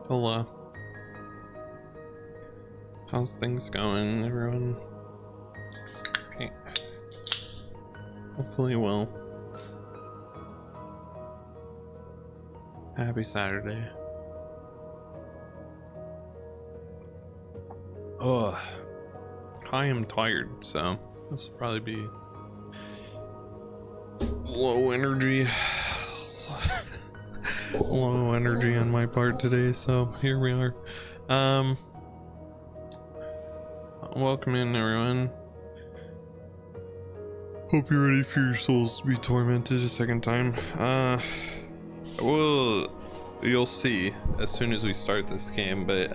Hello. How's things going, everyone? Okay. Hopefully well. Happy Saturday. Oh, I am tired, so this will probably be low energy. Low energy on my part today, so here we are. Welcome in, everyone. Hope you're ready for your souls to be tormented a second time. Well, you'll see as soon as we start this game, but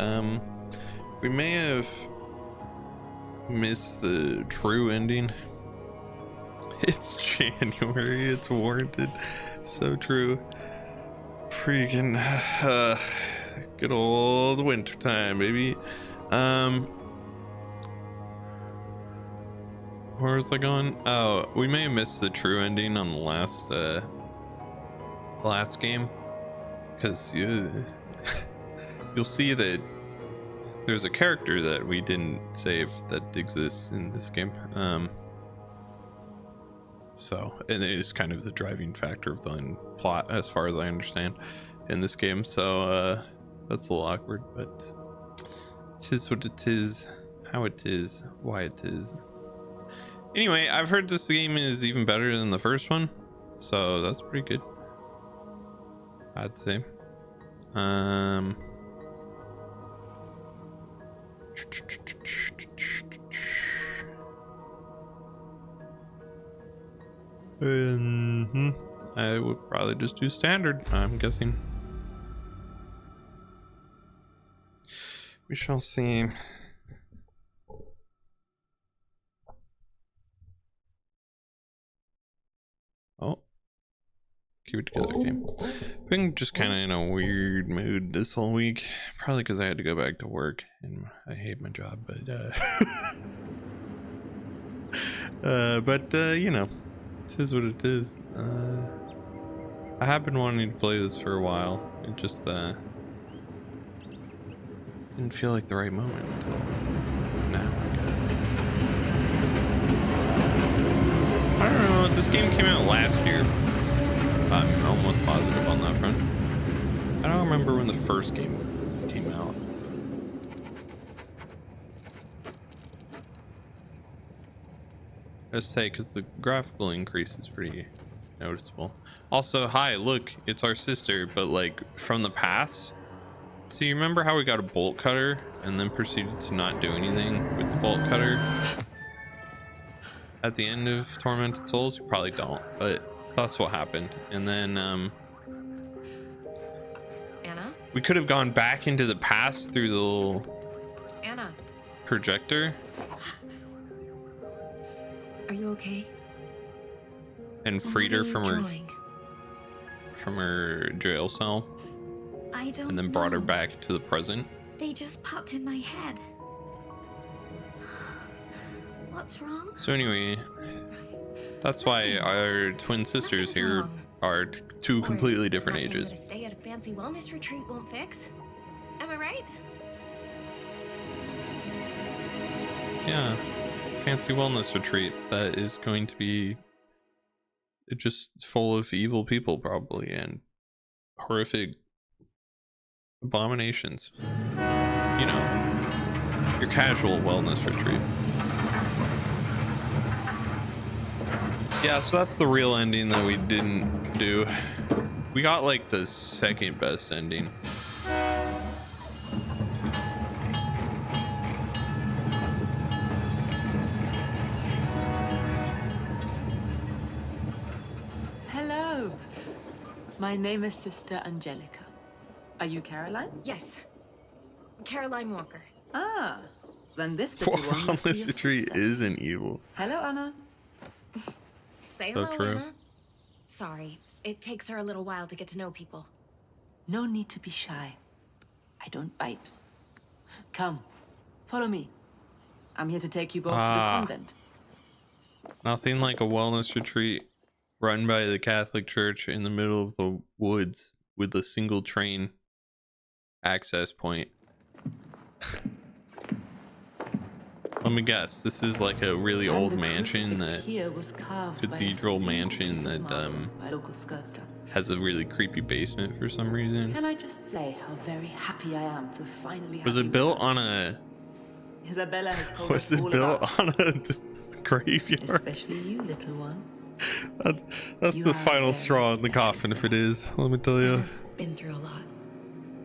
we may have missed the true ending. It's January, it's warranted. So true. Freaking good old winter time, baby. Where was I going? Oh, we may have missed the true ending on the last game, because you'll see that there's a character that we didn't save that exists in this game. So, and it is kind of the driving factor of the plot, as far as I understand, in this game. So, that's a little awkward, but it is what it is, how it is, why it is. Anyway, I've heard this game is even better than the first one, so that's pretty good, I'd say. I would probably just do standard, I'm guessing. We shall see. Oh, keep it together, game. I've been just kind of in a weird mood this whole week, probably because I had to go back to work and I hate my job, but you know, it is what it is. I have been wanting to play this for a while. It just didn't feel like the right moment until now, I guess. I don't know, this game came out last year. I'm almost positive on that front. I don't remember when the first game came out. Let's say, because the graphical increase is pretty noticeable. Also, hi, look, it's our sister, but like from the past. So you remember how we got a bolt cutter and then proceeded to not do anything with the bolt cutter at the end of Tormented Souls? You probably don't, but that's what happened. And then Anna? We could have gone back into the past through the little Anna, projector. are you okay? And freed her from her jail cell. I don't and then brought her back to the present. They just popped in my head. What's wrong? So anyway, that's why our twin sisters here are two completely different ages. That a stay at a fancy wellness retreat won't fix. Am I right? Yeah, fancy wellness retreat that is going to be just full of evil people probably and horrific abominations. You know, your casual wellness retreat. Yeah, so that's the real ending that we didn't do. We got like the second best ending. Hello. My name is Sister Angelica. Are you Caroline? Yes. Caroline Walker. Ah, then this little one must be Wellness your retreat sister. isn't evil. Hello, Anna. Say So hello, true. Anna. Sorry, it takes her a little while to get to know people. No need to be shy. I don't bite. Come, follow me. I'm here to take you both to the convent. Nothing like a wellness retreat run by the Catholic Church in the middle of the woods with a single train access point. Let me guess. This is like a really And old the mansion crucifix that here was carved by a cathedral single mansion piece of that marble by a local sculptor. has a really creepy basement for some reason. Can I just say how very happy I am to finally have Was you it with built us? on a? Isabella has told Was us it all built about on a graveyard? especially you, little one. That, that's You the are a final very straw in the special coffin, if girl. it is. Let me tell you. Anna's been through a lot.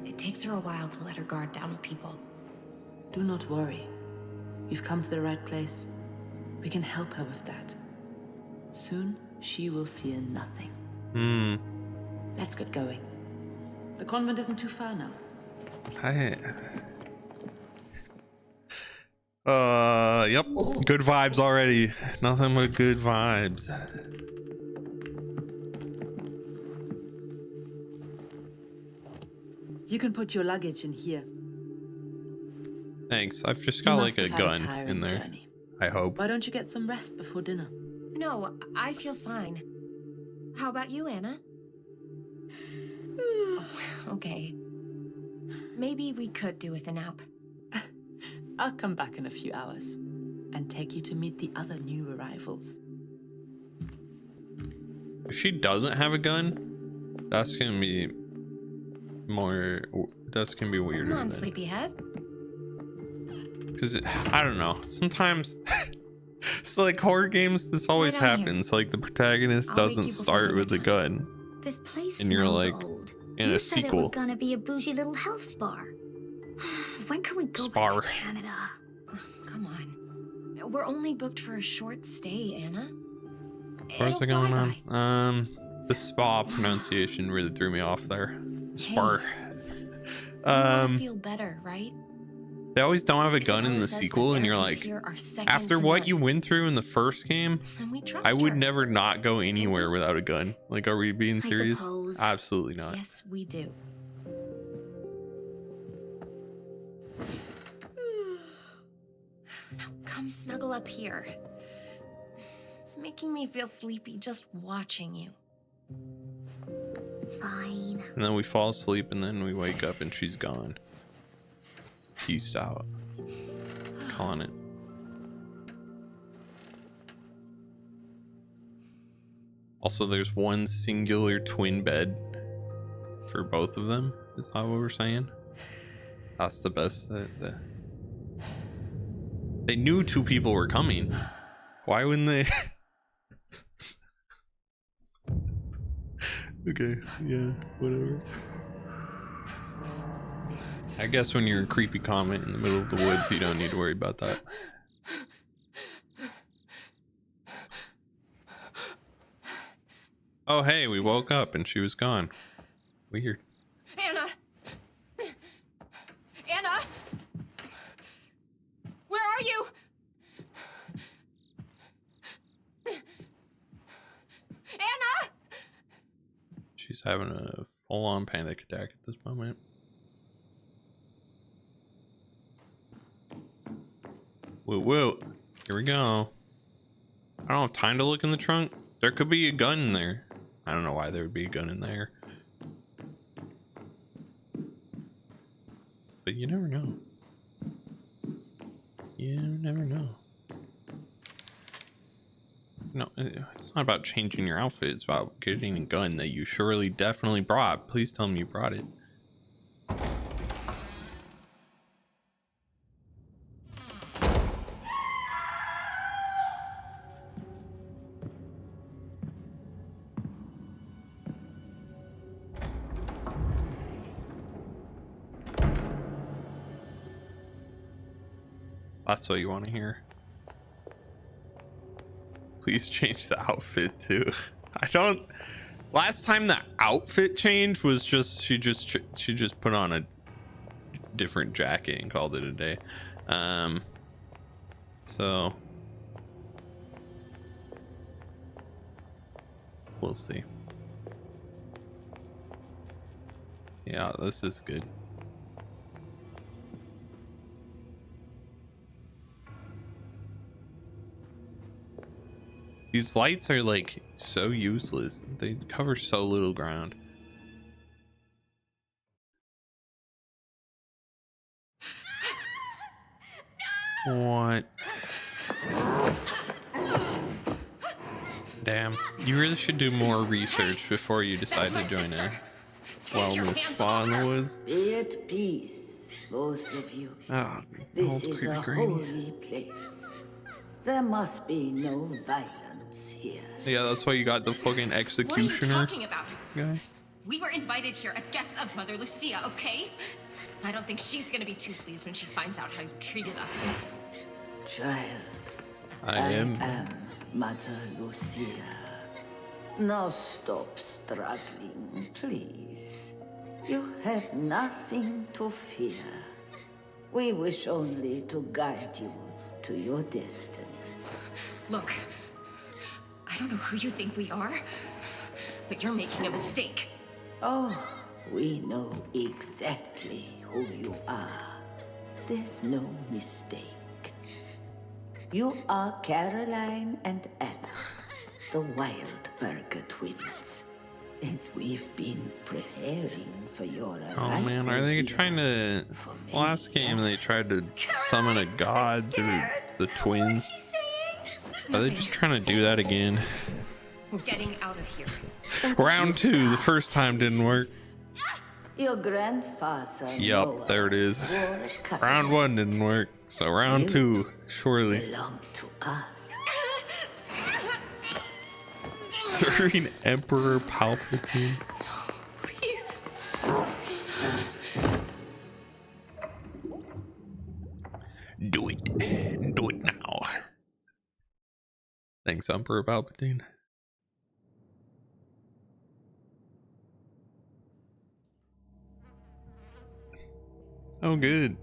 It takes her a while to let her guard down with people. Do not worry. You've come to the right place. We can help her with that. Soon, she will fear nothing. Hmm. Let's get going. The convent isn't too far now. Yep. Good vibes already. Nothing but good vibes. You can put your luggage in here. Thanks. I've just You got must like a have had gun in tiring there. journey. I hope. Why don't you get some rest before dinner? No, I feel fine. How about you, Anna? Okay. Maybe we could do with a nap. I'll come back in a few hours and take you to meet the other new arrivals. If she doesn't have a gun, that's gonna be more. That's gonna be weirder. Come on, sleepyhead. Because I don't know. Sometimes, so like horror games, this always Lie down here. happens. Like the protagonist I'll wake doesn't you before start dinner with a time. gun This place And you're smells like, old. in You a said it was sequel. gonna be a bougie little health spa. When can we go Spar. back to Canada? Come on. We're only booked for a short stay, Anna. Where's It'll it going fly on? The spa pronunciation really threw me off there. Spar. by. You wanna feel better, right? They always don't have a gun in Isabella the says sequel, the and you're therapists like, here are second after to what none, you went through in the first game, and we trust I would her. never not go anywhere without a gun. Like, are we being I serious? suppose. Absolutely not. Yes, we do. Now come snuggle up here. It's making me feel sleepy just watching you. Fine. And then we fall asleep, and then we wake up, and she's gone. Peaced out. Calling it. Also, there's one singular twin bed for both of them. Is that what we're saying? That's the best. They knew two people were coming. Why wouldn't they? Okay, yeah, whatever. I guess when you're a creepy comment in the middle of the woods, you don't need to worry about that. Oh, hey, we woke up and she was gone. Weird. Anna! Anna! Where are you? Anna! She's having a full-on panic attack at this moment. Whoa, whoa. Here we go. I don't have time to look in the trunk. There could be a gun in there. I don't know why there would be a gun in there. But you never know. You never know. No, it's not about changing your outfit. It's about getting a gun that you surely definitely brought. Please tell me you brought it. That's what you want to hear. Please change the outfit too. I don't. Last time the outfit change was just she just put on a different jacket and called it a day. So we'll see. Yeah, this is good. These lights are like so useless. They cover so little ground. What? Damn. You really should do more research before you decide to join a wellness spa in the woods. Be at peace, both of you. Oh, This old is creepy a granny. holy place. There must be no violence here. Yeah, that's why you got the fucking What are you executioner talking about? guy. We were invited here as guests of Mother Lucia, okay? I don't think she's gonna be too pleased when she finds out how you treated us. Child, I am. Mother Lucia. Now stop struggling, please. You have nothing to fear. We wish only to guide you to your destiny. Look, I don't know who you think we are, but you're making a mistake. Oh, we know exactly who you are. There's no mistake. You are Caroline and Anna, the Wildberger twins. And we've been preparing for your arrival. Oh man, are they trying to? Last game they tried to summon a god through the twins. Are they just trying to do that again? We're getting out of here. Round 2, the first time didn't work. Your grandfather. Yup, there it is. swore a covenant Round 1 didn't work, so round 2, surely. belonged to us. Serving Emperor Palpatine. Please. Do it. Do it now. Thanks, Emperor Palpatine. Oh, good.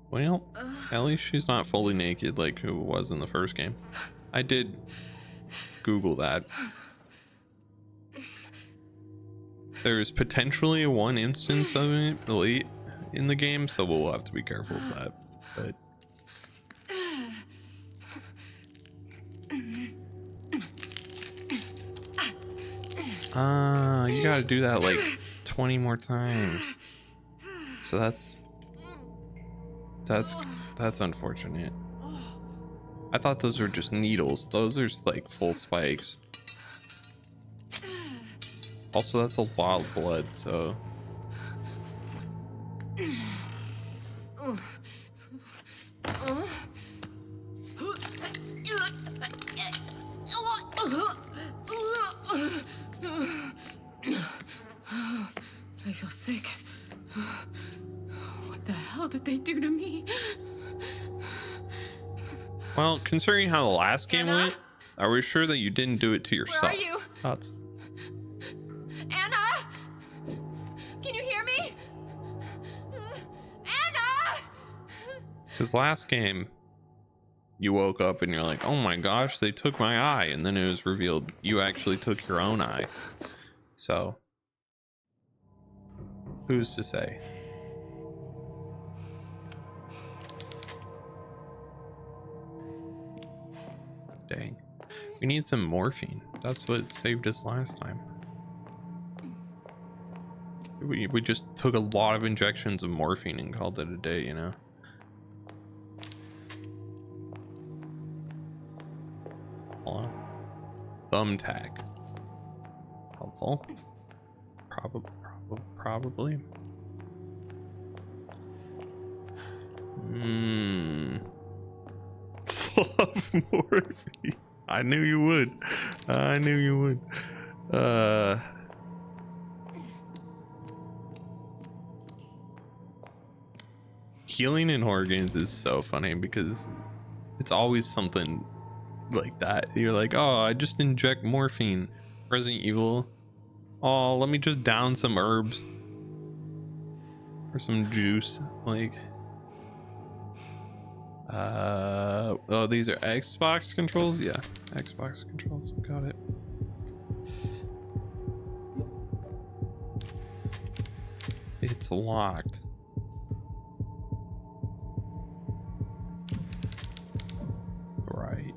Well, at least she's not fully naked like who was in the first game. I did Google that. There's potentially one instance of it late in the game, so we'll have to be careful of that. But you gotta do that like 20 more times. So that's unfortunate. I thought those were just needles. Those are like full spikes. Also, that's a lot of blood, so. I feel sick. What the hell did they do to me? Well, considering how the last game Anna? went, are we sure that you didn't do it to yourself? Where are you? That's Anna? Can you hear me? Anna! because last game you woke up and you're like, oh my gosh, they took my eye, and then it was revealed you actually took your own eye. So who's to say? Dang, we need some morphine. That's what saved us last time. We just took a lot of injections of morphine and called it a day, you know. Hold on. Thumbtack. Helpful. Probably. Love morphine. I knew you would. I knew you would. Healing in horror games is so funny because it's always something like that. You're like, oh, I just inject morphine. Resident Evil. Oh, let me just down some herbs or some juice. Like, oh, these are Xbox controls. Yeah, Xbox controls. Got it. It's locked. Right.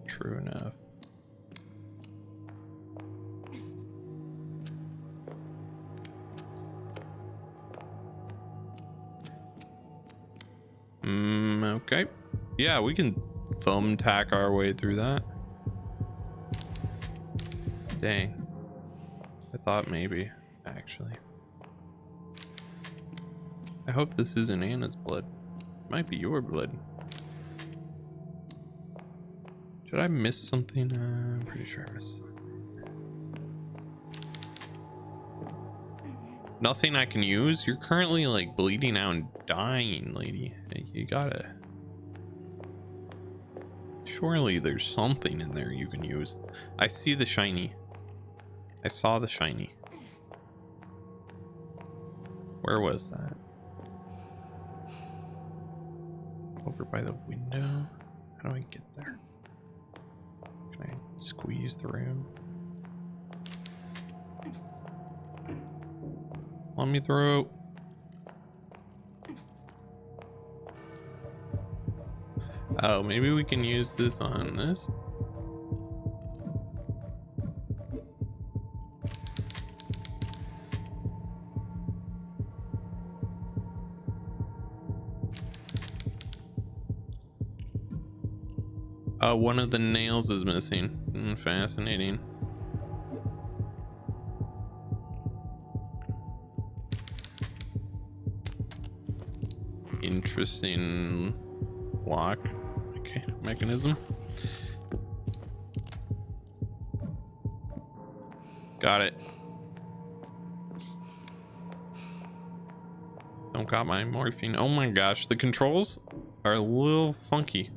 True enough. Okay. Yeah, we can thumbtack our way through that. Dang. I thought maybe, actually. I hope this isn't Anna's blood. It might be your blood. Did I miss something? I'm pretty sure I missed something. Nothing I can use? You're currently like bleeding out and dying, lady. You gotta... Surely there's something in there you can use. I see the shiny. I saw the shiny. Where was that? Over by the window? How do I get there? Can I squeeze through? Let me through. Oh, maybe we can use this on this. One of the nails is missing. Fascinating. Interesting lock mechanism. Got it. Don't got my morphine. Oh my gosh, the controls are a little funky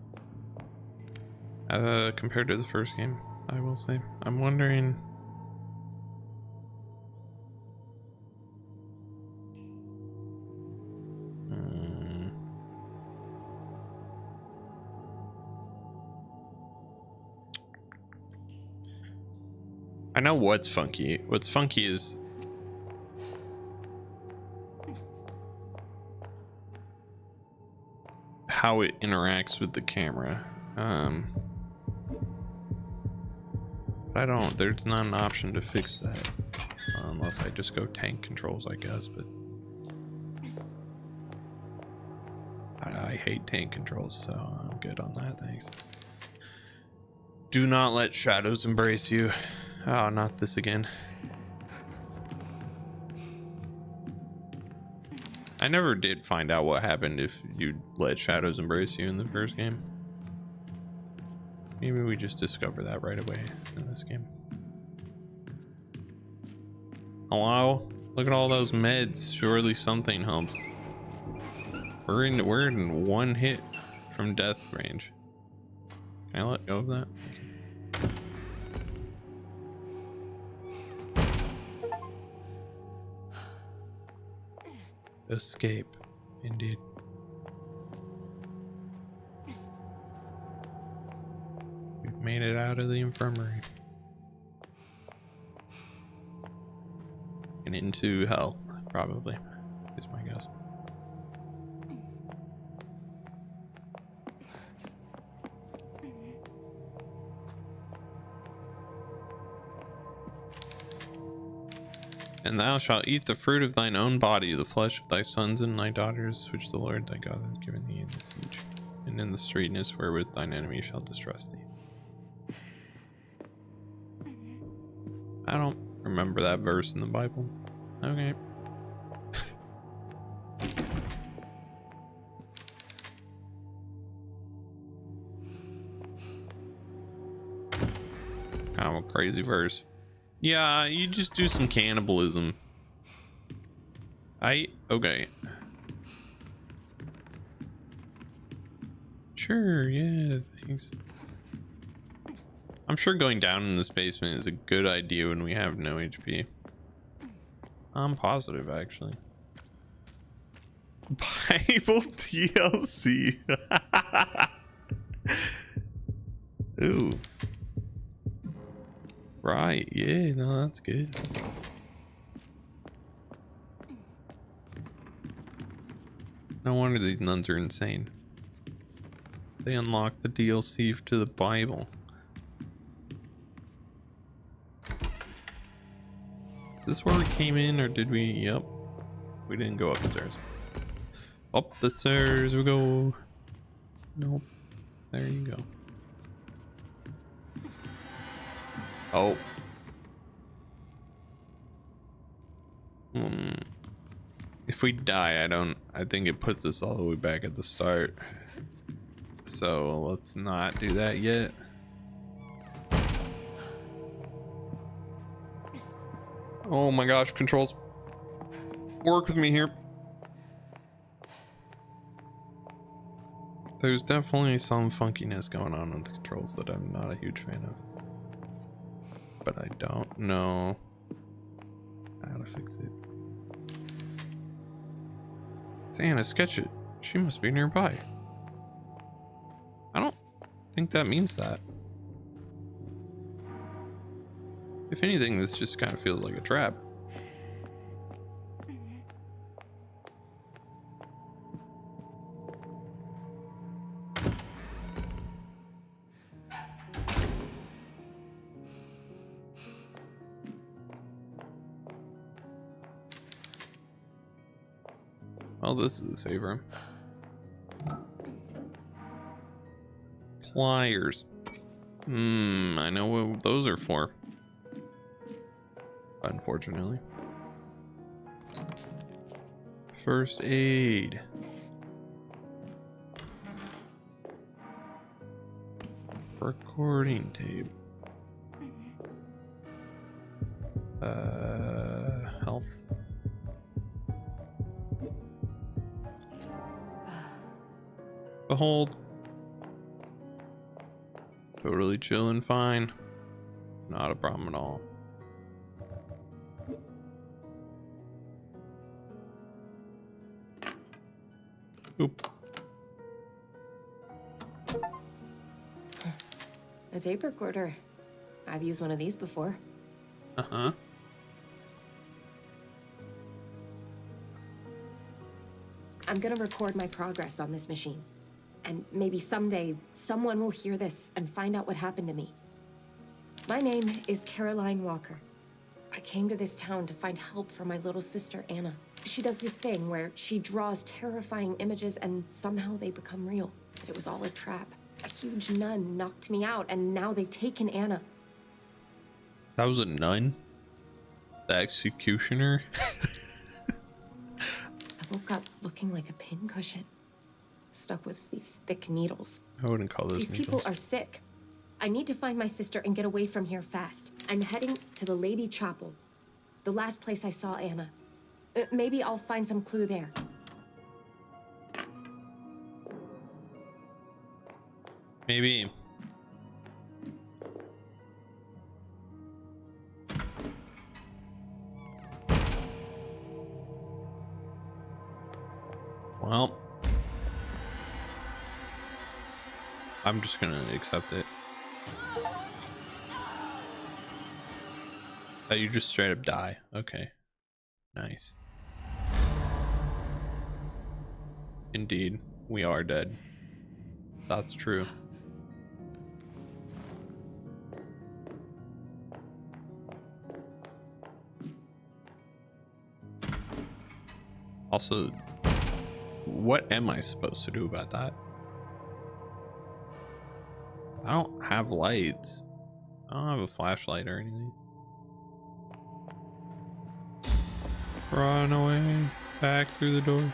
compared to the first game, I will say. I'm wondering... I know what's funky. What's funky is how it interacts with the camera. But I don't, there's not an option to fix that unless I just go tank controls, I guess. But I hate tank controls, so I'm good on that. Thanks. Do not let shadows embrace you. Oh, not this again. I never did find out what happened if you let shadows embrace you in the first game. Maybe we just discover that right away in this game. Hello? Look at all those meds. Surely something helps. We're in one hit from death range. Can I let go of that? Escape, indeed. We've made it out of the infirmary and into hell, probably, is my guess. And thou shalt eat the fruit of thine own body, the flesh of thy sons and thy daughters, which the Lord thy God hath given thee in the siege, and in the straitness wherewith thine enemy shall distress thee. I don't remember that verse in the Bible. Okay. Kind of a crazy verse. Yeah, you just do some cannibalism. Okay. Sure, yeah, thanks. I'm sure going down in this basement is a good idea when we have no HP. I'm positive, actually. Bible DLC. Ooh. Right, yeah, no, that's good. No wonder these nuns are insane. They unlocked the DLC to the Bible. Is this where we came in, or did we? Yep. We didn't go upstairs. Up the stairs we go. Nope. There you go. Oh. If we die, I think it puts us all the way back at the start. So let's not do that yet. Oh my gosh, controls. Work with me here. There's definitely some funkiness going on with the controls that I'm not a huge fan of. But I don't know how to fix it. It's Anna, sketch it. She must be nearby. I don't think that means that. If anything, this just kind of feels like a trap. Oh, this is a save room. Pliers. I know what those are for. Unfortunately. First aid. Recording tape. Health. Behold. Totally chill and fine. Not a problem at all. Oop. A tape recorder. I've used one of these before. Uh-huh. I'm gonna record my progress on this machine. And maybe someday, someone will hear this and find out what happened to me. My name is Caroline Walker. I came to this town to find help for my little sister, Anna. She does this thing where she draws terrifying images and somehow they become real. But it was all a trap. A huge nun knocked me out and now they've taken Anna. That was a nun? The executioner? I woke up looking like a pincushion, stuck with these thick needles. I wouldn't call those These needles. people are sick. I need to find my sister and get away from here fast. I'm heading to the Lady Chapel, the last place I saw Anna. Maybe I'll find some clue there. Maybe. Well, I'm just gonna accept it. Oh, you just straight up die. Okay. Nice. Indeed, we are dead. That's true. Also, what am I supposed to do about that? I don't have lights. I don't have a flashlight or anything. Run away. Back through the door.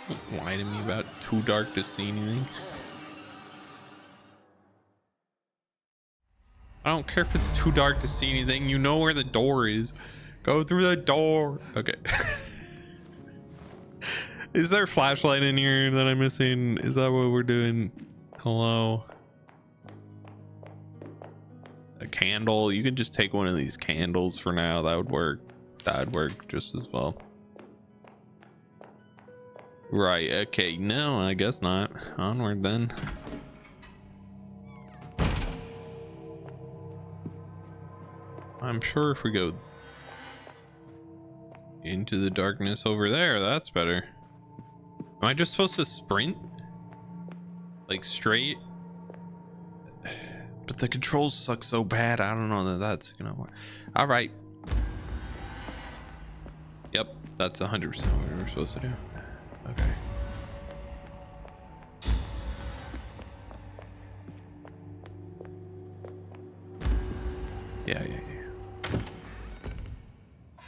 Don't lie to me about too dark to see anything. I don't care if it's too dark to see anything. You know where the door is. Go through the door. Okay. Is there a flashlight in here that I'm missing? Is that what we're doing? Hello? A candle? You could just take one of these candles for now. That would work. That would work just as well. Right. Okay. No, I guess not. Onward then. I'm sure if we go into the darkness over there, that's better. Am I just supposed to sprint? Like straight? But the controls suck so bad. I don't know that that's gonna work. All right. Yep, that's 100% what we were supposed to do. Okay. Yeah.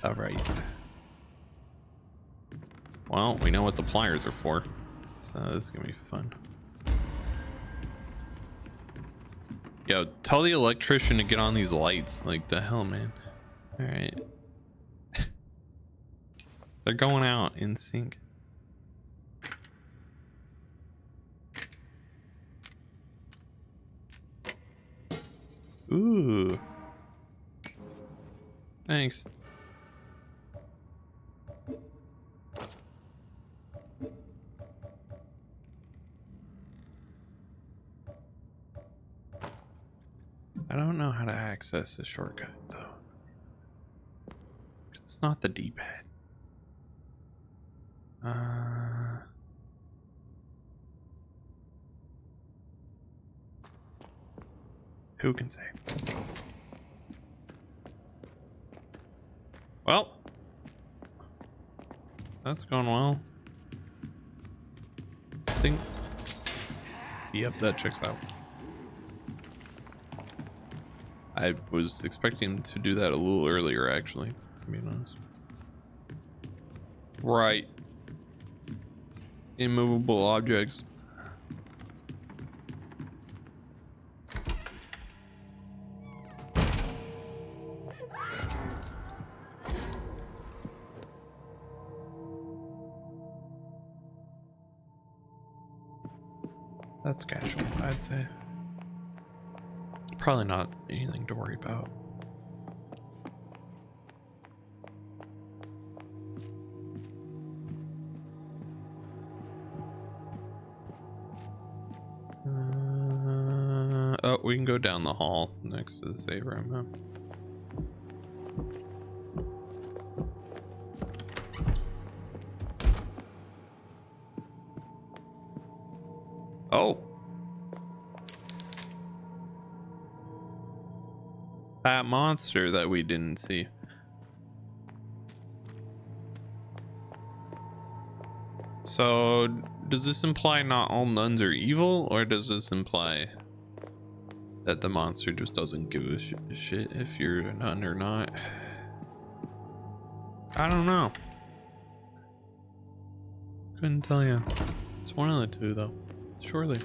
All right. Well, we know what the pliers are for, so this is gonna be fun. Yo, tell the electrician to get on these lights. Like, the hell, man. All right. They're going out in sync. Ooh. Thanks. I don't know how to access the shortcut, though. It's not the D-pad. Who can say? Well, that's going well. I think. Yep, that checks out. I was expecting to do that a little earlier, actually, to be honest. Right. Immovable objects. That's casual, I'd say. Probably not anything to worry about. Oh, we can go down the hall next to the save room, huh? Oh! That monster that we didn't see. So, does this imply not all nuns are evil, or does this imply that the monster just doesn't give a shit if you're a nun or not? I don't know. Couldn't tell you. It's one of the two, though. Surely.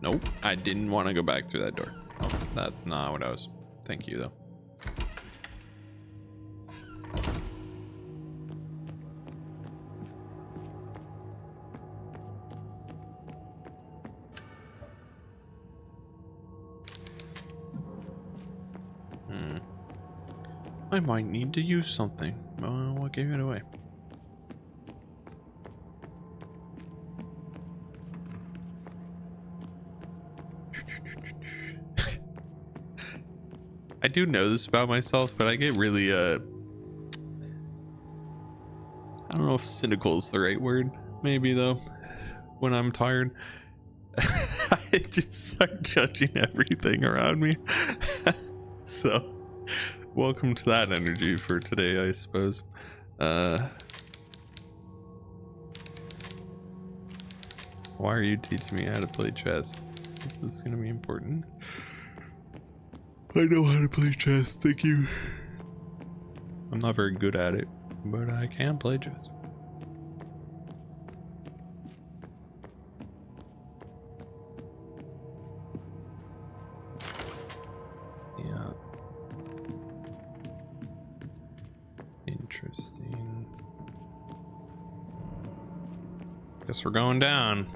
Nope, I didn't want to go back through that door. Oh, that's not what I was. Thank you, though. I might need to use something. What gave it away? I do know this about myself, but I get really I don't know if cynical is the right word. Maybe though. When I'm tired, I just start judging everything around me. So welcome to that energy for today, I suppose. Why are you teaching me how to play chess? This is gonna be important. I know how to play chess, thank you. I'm not very good at it, but I can play chess. Yeah. Interesting. Guess we're going down.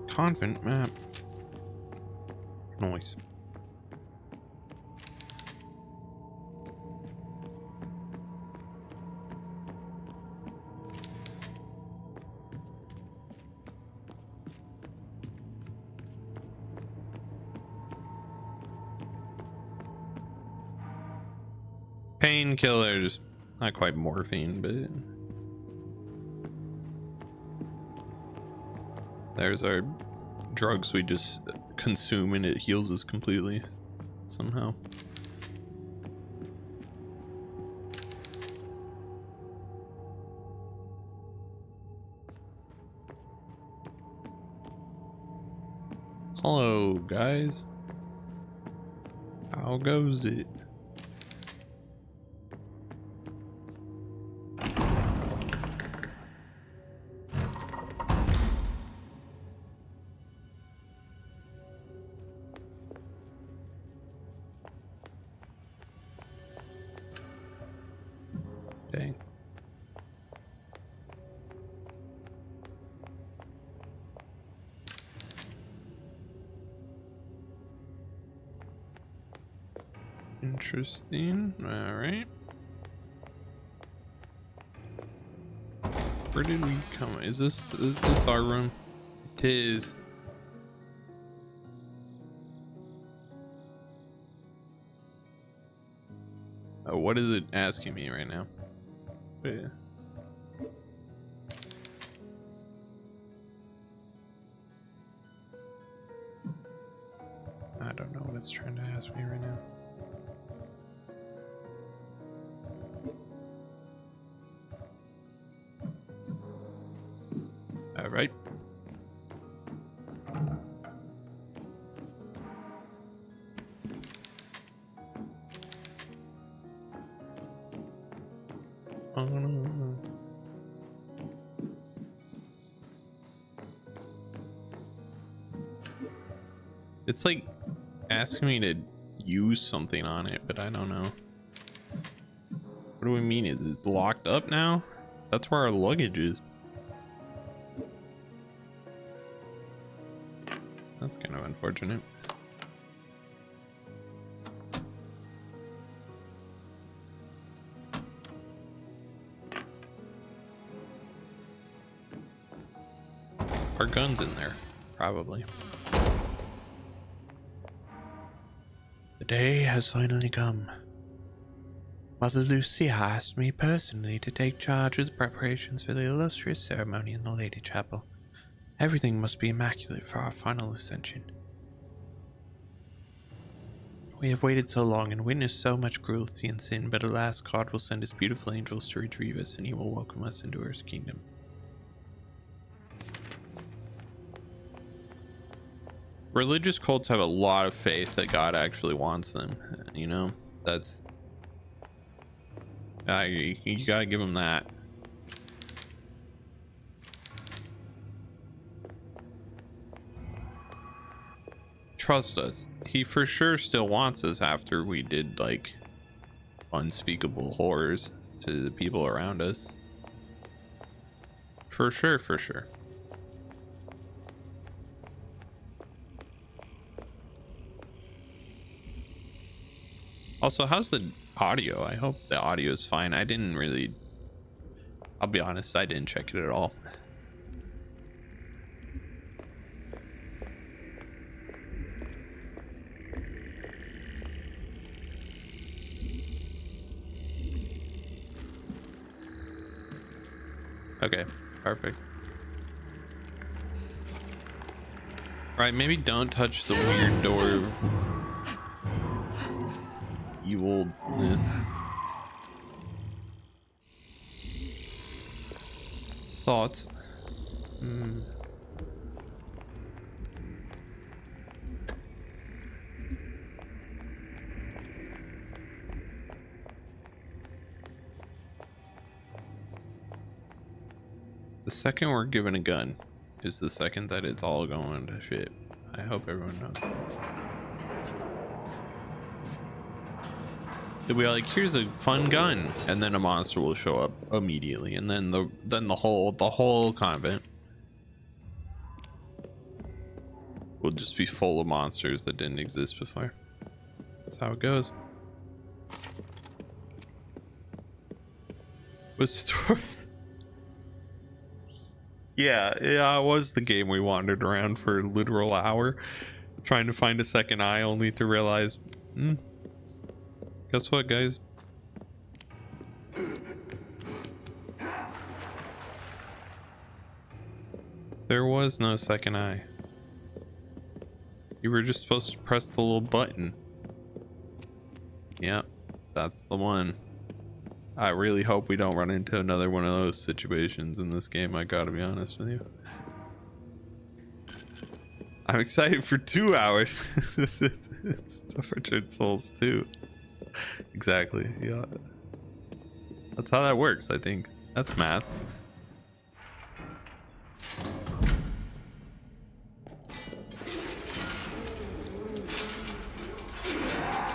Convent map. Noise. Painkillers. Not quite morphine, but there's our drugs we just consume and it heals us completely somehow. Hello, guys. How goes it? Dang. Interesting. All right. Where did we come? Is this our room? It is. Oh, what is it asking me right now? Yeah. I don't know what it's trying to ask me right now. All right. Oh, no. It's like asking me to use something on it, but I don't know. What do we mean? Is it locked up now? That's where our luggage is. That's kind of unfortunate. Our gun's in there, probably. The day has finally come. Mother Lucia asked me personally to take charge of the preparations for the illustrious ceremony in the Lady Chapel. Everything must be immaculate for our final ascension. We have waited so long and witnessed so much cruelty and sin, but alas, God will send his beautiful angels to retrieve us, and he will welcome us into his kingdom. Religious cults have a lot of faith that God actually wants them, you know? That's... you gotta give them that. Trust us, he for sure still wants us after we did like unspeakable horrors to the people around us. For sure, for sure. Also, how's the audio? I hope the audio is fine. I didn't really, I'll be honest, I didn't check it at all. Okay, perfect. Right, maybe don't touch the weird door. Evilness. Thoughts? The second we're given a gun is the second that it's all going to shit. I hope everyone knows. They'll be like, here's a fun gun, and then a monster will show up immediately, and then the whole convent will just be full of monsters that didn't exist before. That's how it goes. Yeah, it was the game we wandered around for a literal hour trying to find a second eye, only to realize, guess what, guys? There was no second eye. You were just supposed to press the little button. Yep, that's the one. I really hope we don't run into another one of those situations in this game, I gotta be honest with you. I'm excited for 2 hours. It's Tormented Souls 2. Exactly, yeah. That's how that works, I think. That's math.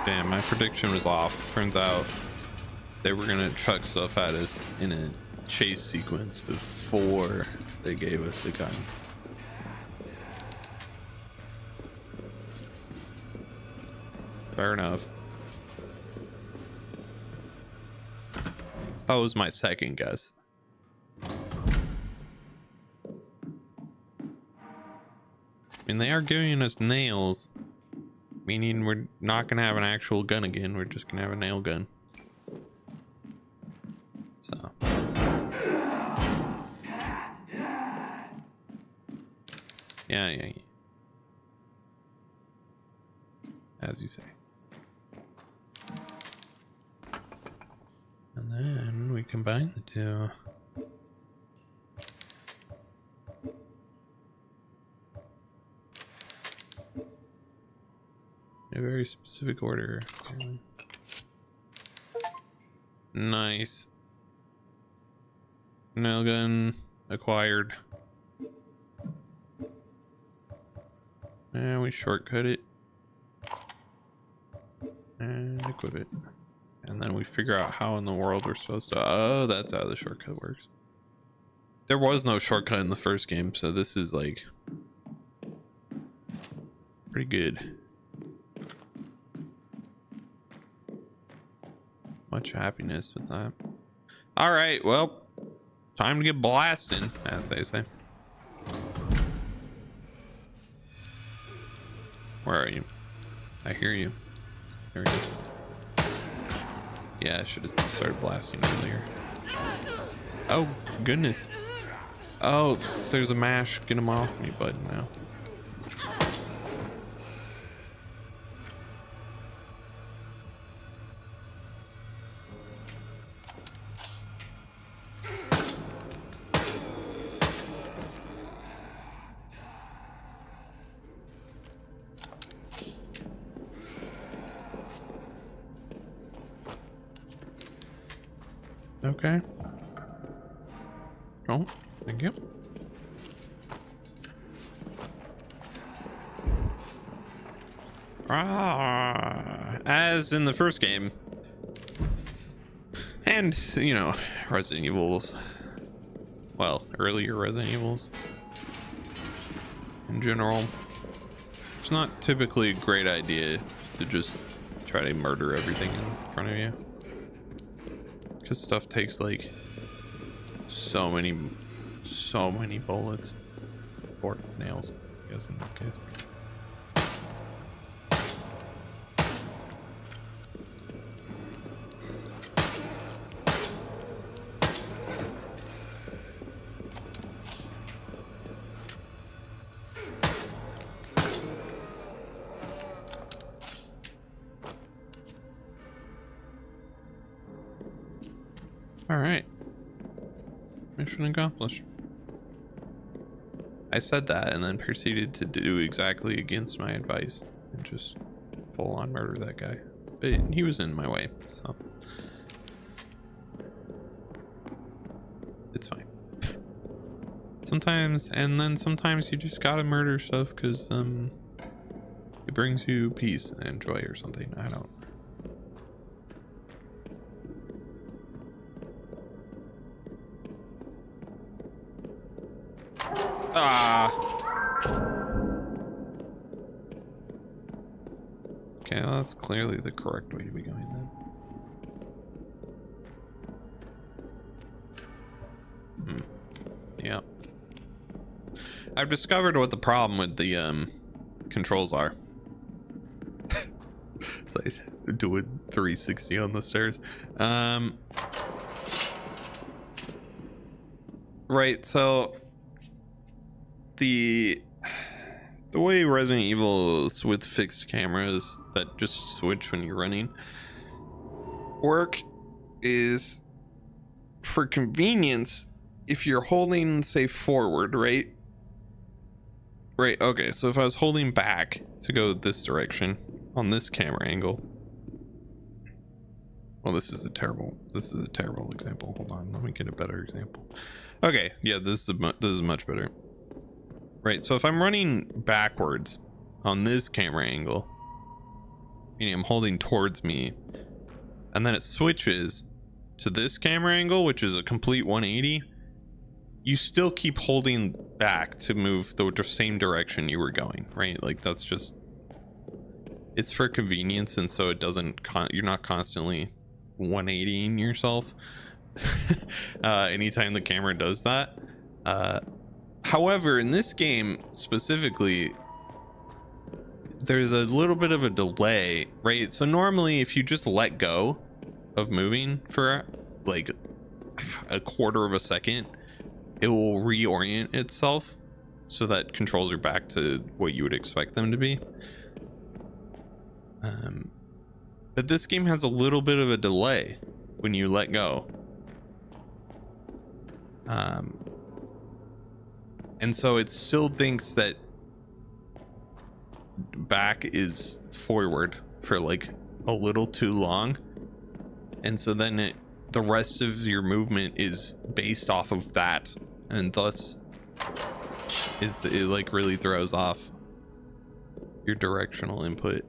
Damn, my prediction was off. Turns out they were gonna chuck stuff at us in a chase sequence before they gave us the gun. Fair enough. That was my second guess. I mean, they are giving us nails, meaning we're not gonna have an actual gun again. We're just gonna have a nail gun. So. Yeah. As you say. And then we combine the two. In a very specific order. Nice. Nail gun acquired. And we shortcut it. And equip it. And then we figure out how in the world we're supposed to... Oh, that's how the shortcut works. There was no shortcut in the first game, so this is like... pretty good. Much happiness with that. Alright, well... time to get blasting, as they say. Where are you? I hear you. There he is. Yeah, I should have started blasting earlier. Oh, goodness. Oh, there's a mash get him off me button now. Okay. Oh, thank you. As in the first game, and you know, Resident Evils, well, earlier Resident Evils in general, it's not typically a great idea to just try to murder everything in front of you. Because stuff takes like so many bullets or nails, I guess in this case. All right, mission accomplished. I said that and then proceeded to do exactly against my advice and just full on murder that guy. But he was in my way, so it's fine. Sometimes, and then sometimes you just gotta murder stuff because it brings you peace and joy or something. I don't. Okay, well, that's clearly the correct way to be going then. Yeah. I've discovered what the problem with the controls are. It's like doing 360 on the stairs. Right, so the way Resident Evil with fixed cameras that just switch when you're running work is, for convenience, if you're holding, say, forward, right, okay, so if I was holding back to go this direction on this camera angle, well, this is a terrible example. Hold on, let me get a better example. Okay, yeah, this is much better. Right, so if I'm running backwards on this camera angle, meaning I'm holding towards me, and then it switches to this camera angle, which is a complete 180, you still keep holding back to move the same direction you were going, right? Like, that's just, it's for convenience, and so it doesn't, you're not constantly 180ing yourself anytime the camera does that. However, in this game specifically, there's a little bit of a delay, right? So normally if you just let go of moving for like a quarter of a second, it will reorient itself so that controls are back to what you would expect them to be. But this game has a little bit of a delay when you let go. And so it still thinks that back is forward for like a little too long, and so then the rest of your movement is based off of that, and thus it like really throws off your directional input.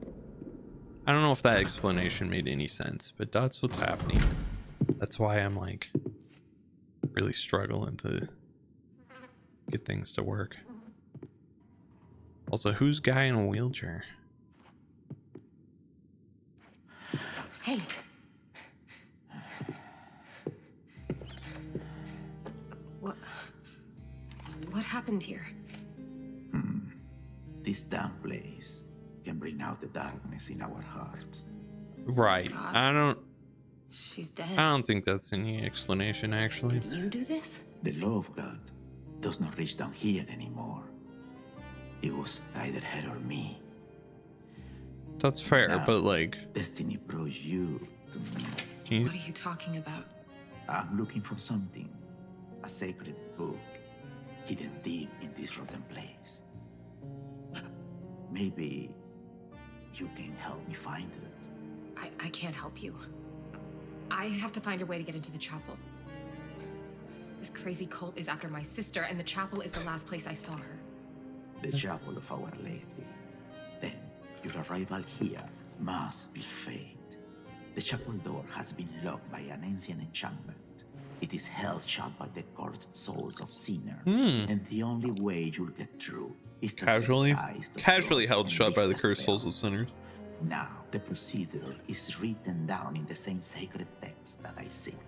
I don't know if that explanation made any sense, but that's what's happening. That's why I'm like really struggling to get things to work. Also, who's guy in a wheelchair? Hey. What happened here? This damn place can bring out the darkness in our hearts. Right. God. She's dead. I don't think that's any explanation, actually. Did you do this? The law of God does not reach down here anymore. It was either her or me. That's fair, Now, but like, destiny brought you to me. What are you talking about? I'm looking for something. A sacred book hidden deep in this rotten place. Maybe you can help me find it. I can't help you. I have to find a way to get into the chapel. This crazy cult is after my sister, and the chapel is the last place I saw her. The chapel of Our Lady. Then your arrival here must be fate. The chapel door has been locked by an ancient enchantment. It is held shut by the cursed souls of sinners, and the only way you'll get through is to casually casually held shut by the cursed souls of sinners. Now, the procedure is written down in the same sacred text that I seek.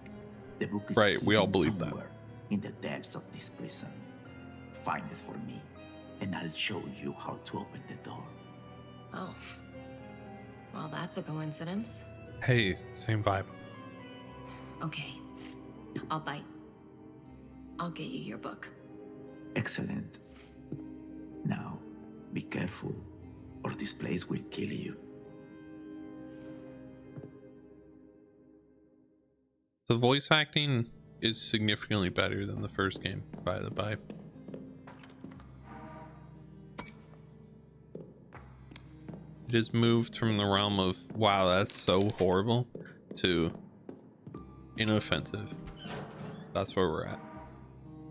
The book is Right, we all hidden believe that. somewhere in the depths of this prison. Find it for me, and I'll show you how to open the door. Oh. Well, that's a coincidence. Hey, same vibe. Okay. I'll bite. I'll get you your book. Excellent. Now, be careful, or this place will kill you. The voice acting is significantly better than the first game, by the by. It has moved from the realm of, wow, that's so horrible, to inoffensive. That's where we're at.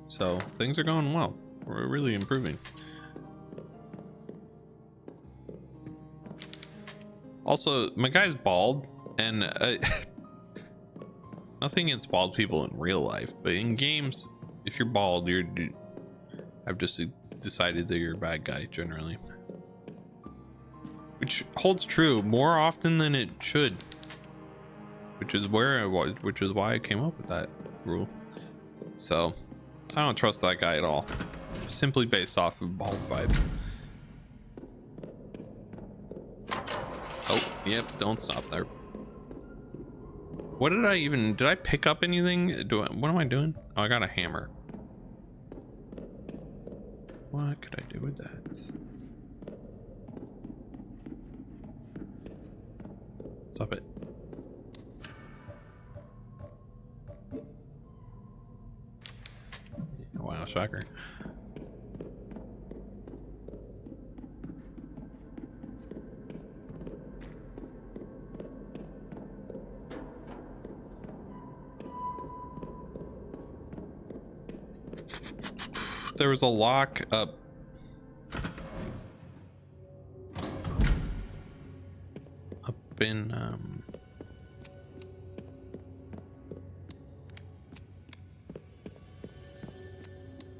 So things are going well. We're really improving. Also, my guy's bald, and nothing against bald people in real life, but in games, if you're bald, I've just decided that you're a bad guy generally, which holds true more often than it should, which is why I came up with that rule. So I don't trust that guy at all, simply based off of bald vibes. Oh, yep, don't stop there. What did I pick up anything? What am I doing? Oh, I got a hammer. What could I do with that? Stop it. Wow, shocker. There was a lock up. Up in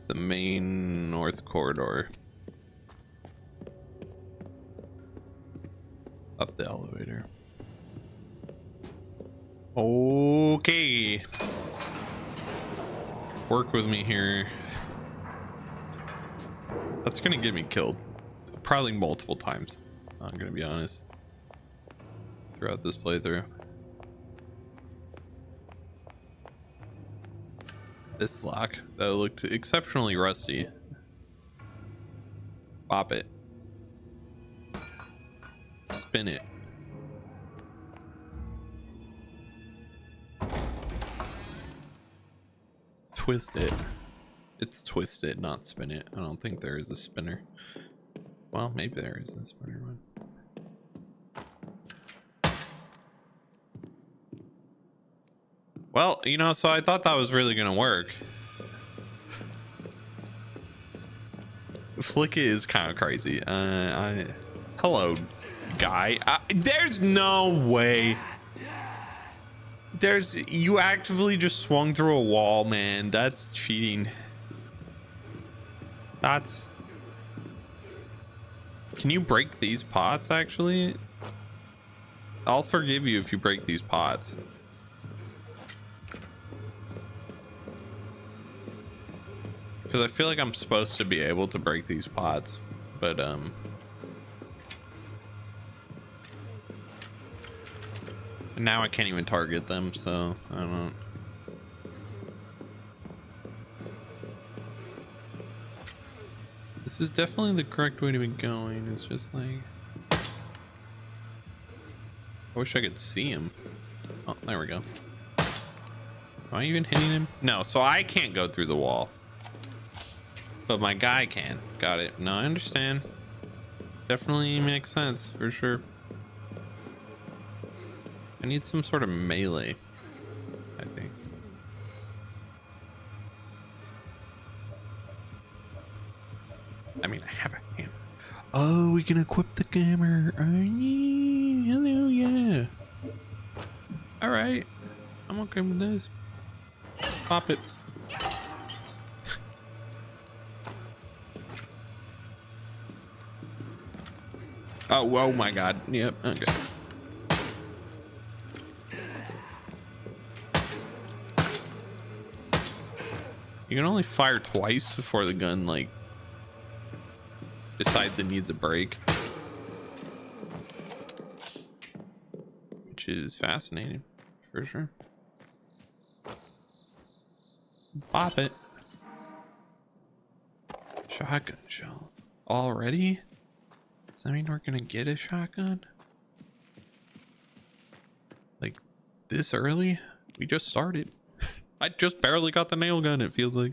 the main north corridor. Up the elevator. Okay. Work with me here. That's gonna get me killed. Probably multiple times. I'm gonna be honest. Throughout this playthrough. This lock that looked exceptionally rusty. Pop it. Spin it. Twist it. It's twisted, not spin it. I don't think there is a spinner. Well, maybe there is a spinner one. Well, you know, so I thought that was really gonna work. Flick it is kind of crazy. Hello, guy. There's no way. You actively just swung through a wall, man. That's cheating. Can you break these pots, actually? I'll forgive you if you break these pots. Because I feel like I'm supposed to be able to break these pots, but and now I can't even target them, so I don't know. This is definitely the correct way to be going. It's just like, I wish I could see him. Oh, there we go. Am I even hitting him? No, so I can't go through the wall, but my guy can. Got it. No, I understand. Definitely makes sense for sure. I need some sort of melee, I think. I mean, I have a hammer. Oh, we can equip the hammer. Oh, yeah. Hello, yeah. All right. I'm okay with this. Pop it. Oh my God. Yep. Okay. You can only fire twice before the gun, like, decides it needs a break, which is fascinating for sure. Pop it. Shotgun shells already? Does that mean we're gonna get a shotgun like this early? We just started. I just barely got the nail gun, it feels like.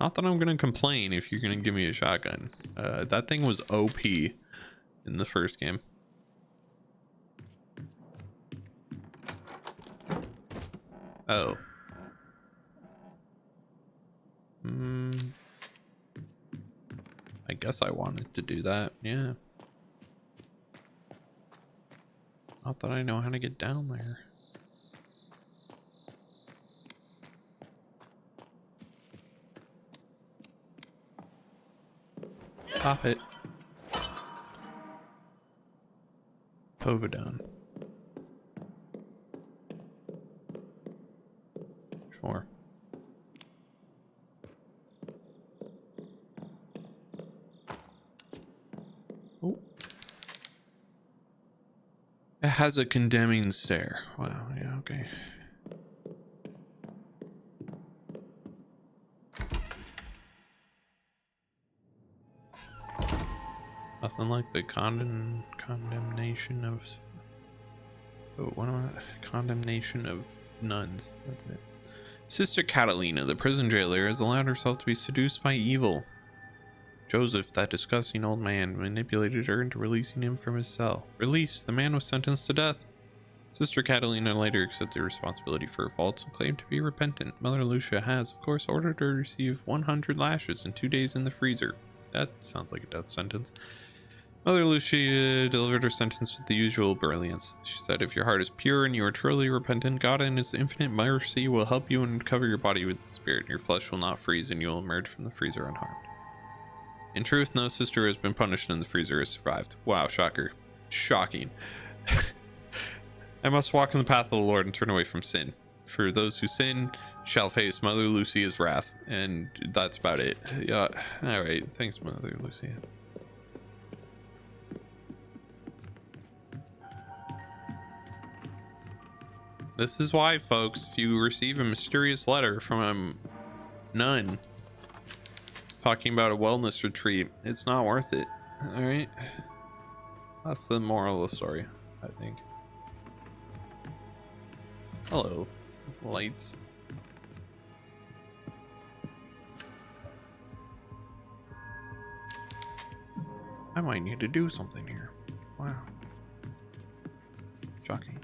Not that I'm gonna complain if you're gonna give me a shotgun. That thing was OP in the first game. Oh. I guess I wanted to do that, yeah. Not that I know how to get down there. Pop it. Povidone. Sure. Oh. It has a condemning stare. Wow, yeah, okay. Nothing like the condemnation of. Oh, what am I? Condemnation of nuns. That's it. Sister Catalina, the prison jailer, has allowed herself to be seduced by evil. Joseph, that disgusting old man, manipulated her into releasing him from his cell. Released, the man was sentenced to death. Sister Catalina later accepted responsibility for her faults and claimed to be repentant. Mother Lucia has, of course, ordered her to receive 100 lashes and 2 days in the freezer. That sounds like a death sentence. Mother Lucia delivered her sentence with the usual brilliance. She said, if your heart is pure and you are truly repentant, God in his infinite mercy will help you and cover your body with the spirit. Your flesh will not freeze and you will emerge from the freezer unharmed. In truth, no sister who has been punished in the freezer has survived. Wow, shocker. Shocking. I must walk in the path of the Lord and turn away from sin. For those who sin shall face Mother Lucia's wrath. And that's about it. Yeah. Alright. Thanks, Mother Lucia. This is why, folks, if you receive a mysterious letter from a nun talking about a wellness retreat, it's not worth it. Alright? That's the moral of the story, I think. Hello, lights. I might need to do something here. Wow. Shocking.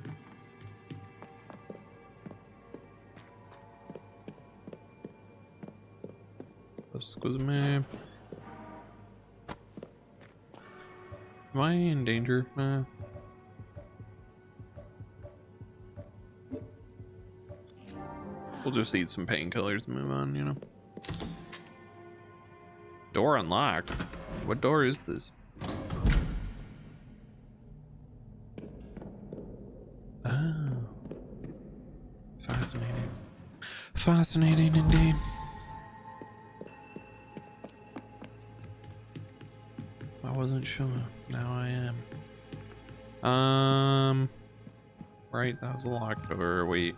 Excuse me. Am I in danger? We'll just eat some painkillers and move on, you know. Door unlocked. What door is this? Oh. Fascinating. Fascinating indeed. I wasn't sure. Now I am. Right, that was a locked door. Wait.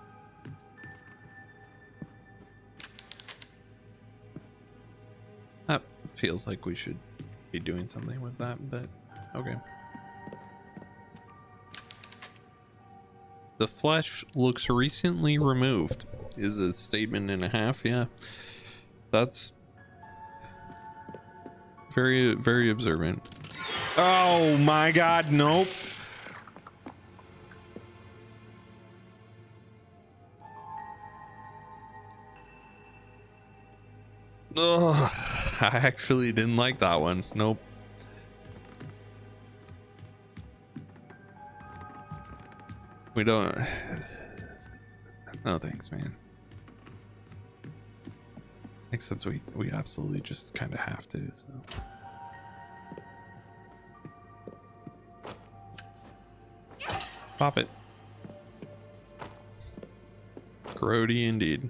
That feels like we should be doing something with that, but okay. The flesh looks recently removed is a statement and a half. Yeah, that's very, very observant. Oh my god, nope. Ugh, I actually didn't like that one. Nope. We don't. No thanks, man. Except we absolutely just kind of have to, so. Pop it. Grody indeed.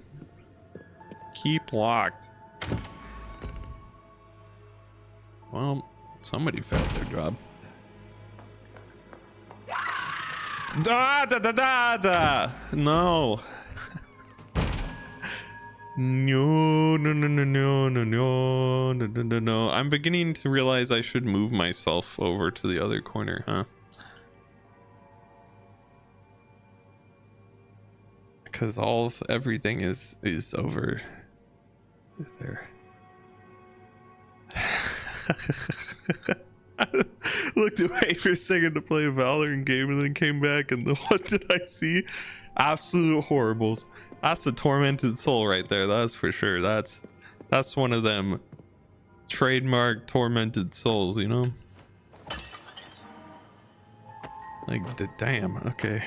Keep locked. Well, somebody failed their job. Da da da da da. No. No, no, no, no, no, no, no, no, no, no. I'm beginning to realize I should move myself over to the other corner, huh? Because everything is over there. Looked away for a second to play a Valorant game and then came back, and what did I see? Absolute horribles. That's a tormented soul right there, that's for sure. That's one of them trademark tormented souls, you know? Like, damn, okay.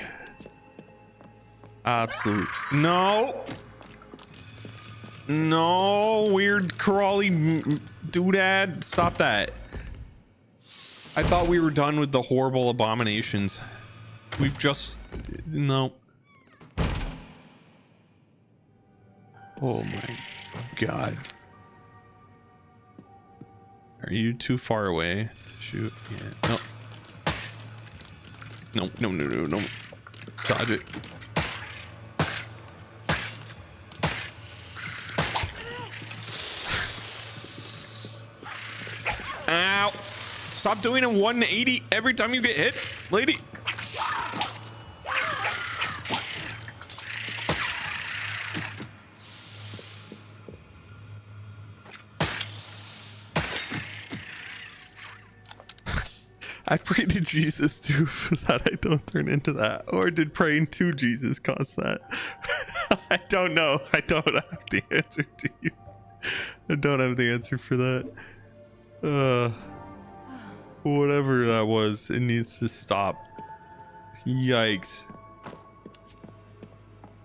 Absolute. No! No, weird crawly doodad. Stop that. I thought we were done with the horrible abominations. We've just... No. Oh my god. Are you too far away to shoot? Yeah. No. No, no, no, no, no. Dodge it. Ow. stop doing a 180 every time you get hit, lady. I pray to Jesus too, for that I don't turn into that. Or did praying to Jesus cause that? I don't know. I don't have the answer to you. I don't have the answer for that. Whatever that was, it needs to stop. Yikes.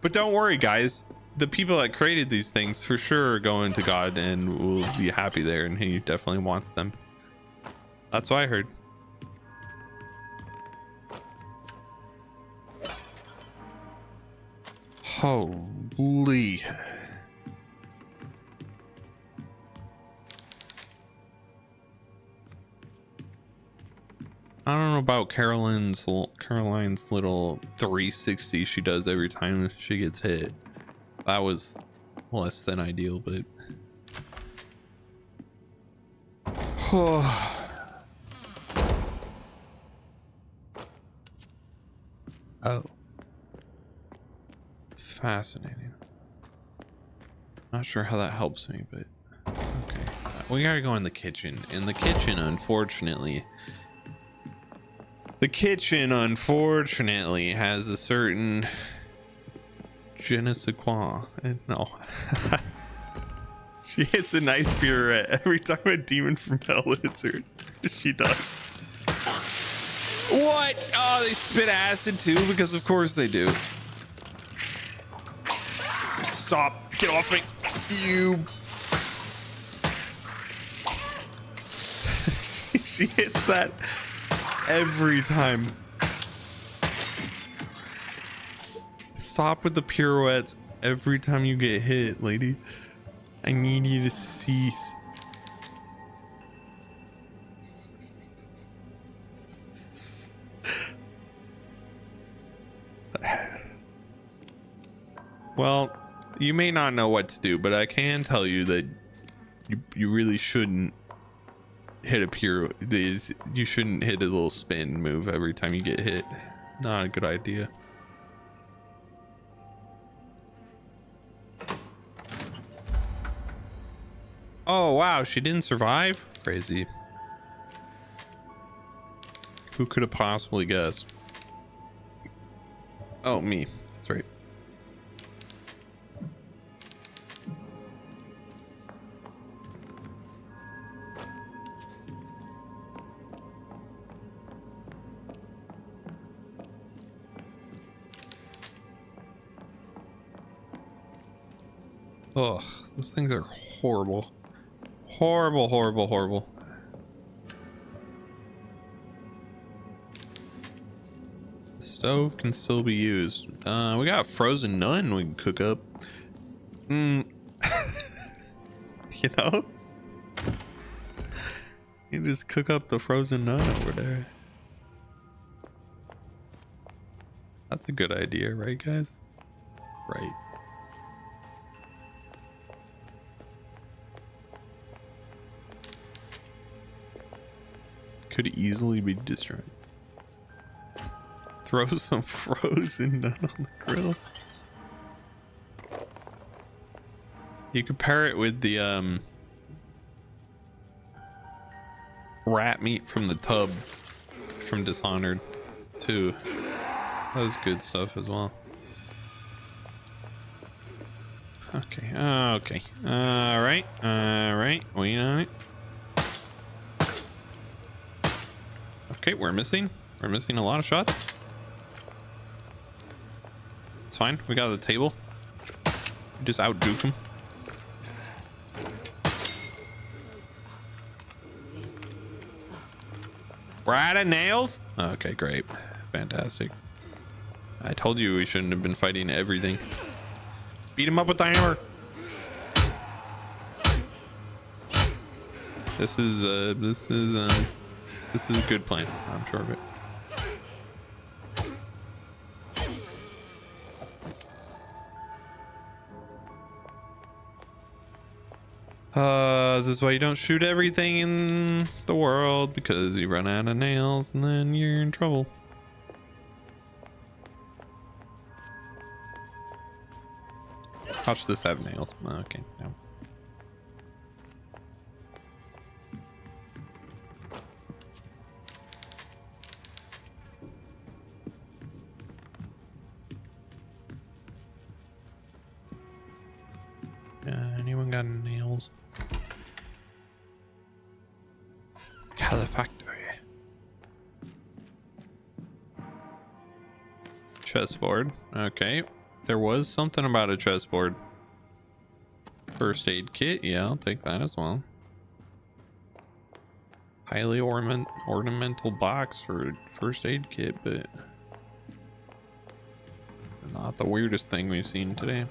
But don't worry, guys. The people that created these things for sure are going to God and will be happy there, and he definitely wants them. That's what I heard. Holy. I don't know about Caroline's little 360 she does every time she gets hit. That was less than ideal, but oh, fascinating. Not sure how that helps me, but okay. We gotta go in the kitchen. In the kitchen, unfortunately, has a certain je ne sais quoi. No. She hits a nice pirouette every time a demon from hell hits her. She does. What? Oh, they spit acid too? Because of course they do. Stop. Get off me. You. She hits that every time. Stop with the pirouettes every time you get hit, lady. I need you to cease. Well, you may not know what to do, but I can tell you that you really shouldn't hit a pirouette. You shouldn't hit a little spin move every time you get hit. Not a good idea. Oh wow, she didn't survive? Crazy. Who could have possibly guessed? Oh, me. That's right. Ugh, those things are horrible. Horrible, horrible, horrible. The stove can still be used. We got a frozen nun we can cook up. You know? You just cook up the frozen nun over there. That's a good idea, right, guys? Right. Could easily be destroyed. Throw some frozen nut on the grill. You could pair it with the rat meat from the tub from Dishonored too. That was good stuff as well. Okay, okay. Alright, wait on it. Okay, we're missing a lot of shots. It's fine, we got the table. Just out juke him. We're out of nails. Okay, great, fantastic. I told you we shouldn't have been fighting everything. Beat him up with the hammer. This is a good plan, I'm sure of it. This is why you don't shoot everything in the world, because you run out of nails and then you're in trouble. Watch this have nails. Okay, no. Anyone got nails? Califactory. Chessboard. Okay. There was something about a chessboard. First aid kit. Yeah, I'll take that as well. Highly ornamental box for first aid kit, but not the weirdest thing we've seen today.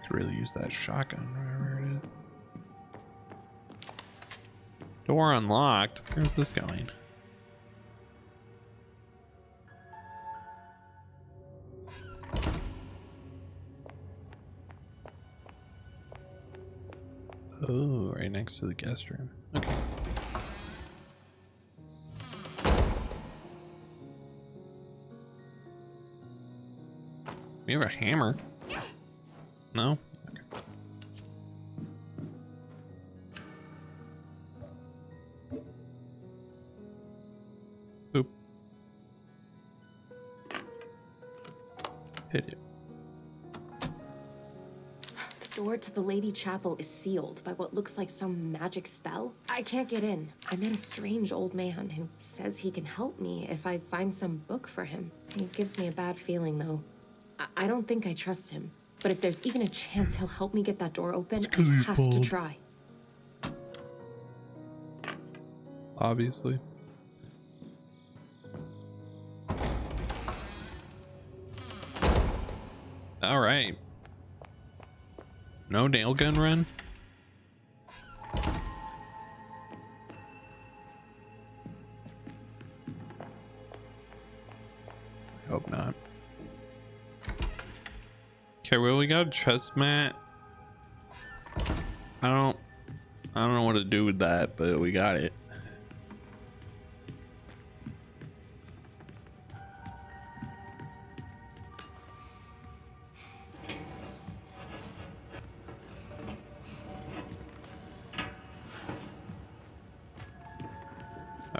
Really use that shotgun, wherever it is. Door unlocked. Where's this going? Oh, right next to the guest room. Okay. We have a hammer. No? Okay. Boop. Hit it. The door to the Lady Chapel is sealed by what looks like some magic spell. I can't get in. I met a strange old man who says he can help me if I find some book for him. He gives me a bad feeling, though. I don't think I trust him. But if there's even a chance he'll help me get that door open, I have to try. Obviously. All right. No nail gun run? I hope not. Okay, well, we got a chest mat. I don't know what to do with that, but we got it.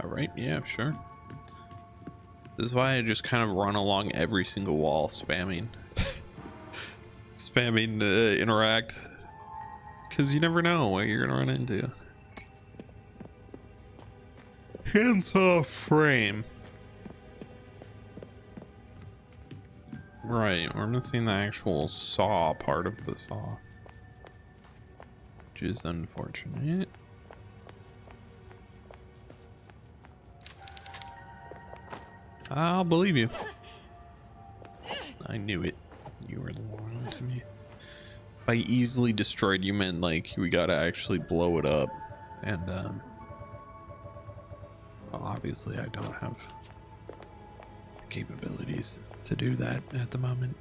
All right, yeah, sure. This is why I just kind of run along every single wall, spamming interact, because you never know what you're gonna run into. Hands off frame. Right, we're missing the actual saw part of the saw, which is unfortunate. I'll believe you. I knew it. You were loyal to me. By easily destroyed, you meant like we gotta actually blow it up, and well, obviously I don't have capabilities to do that at the moment.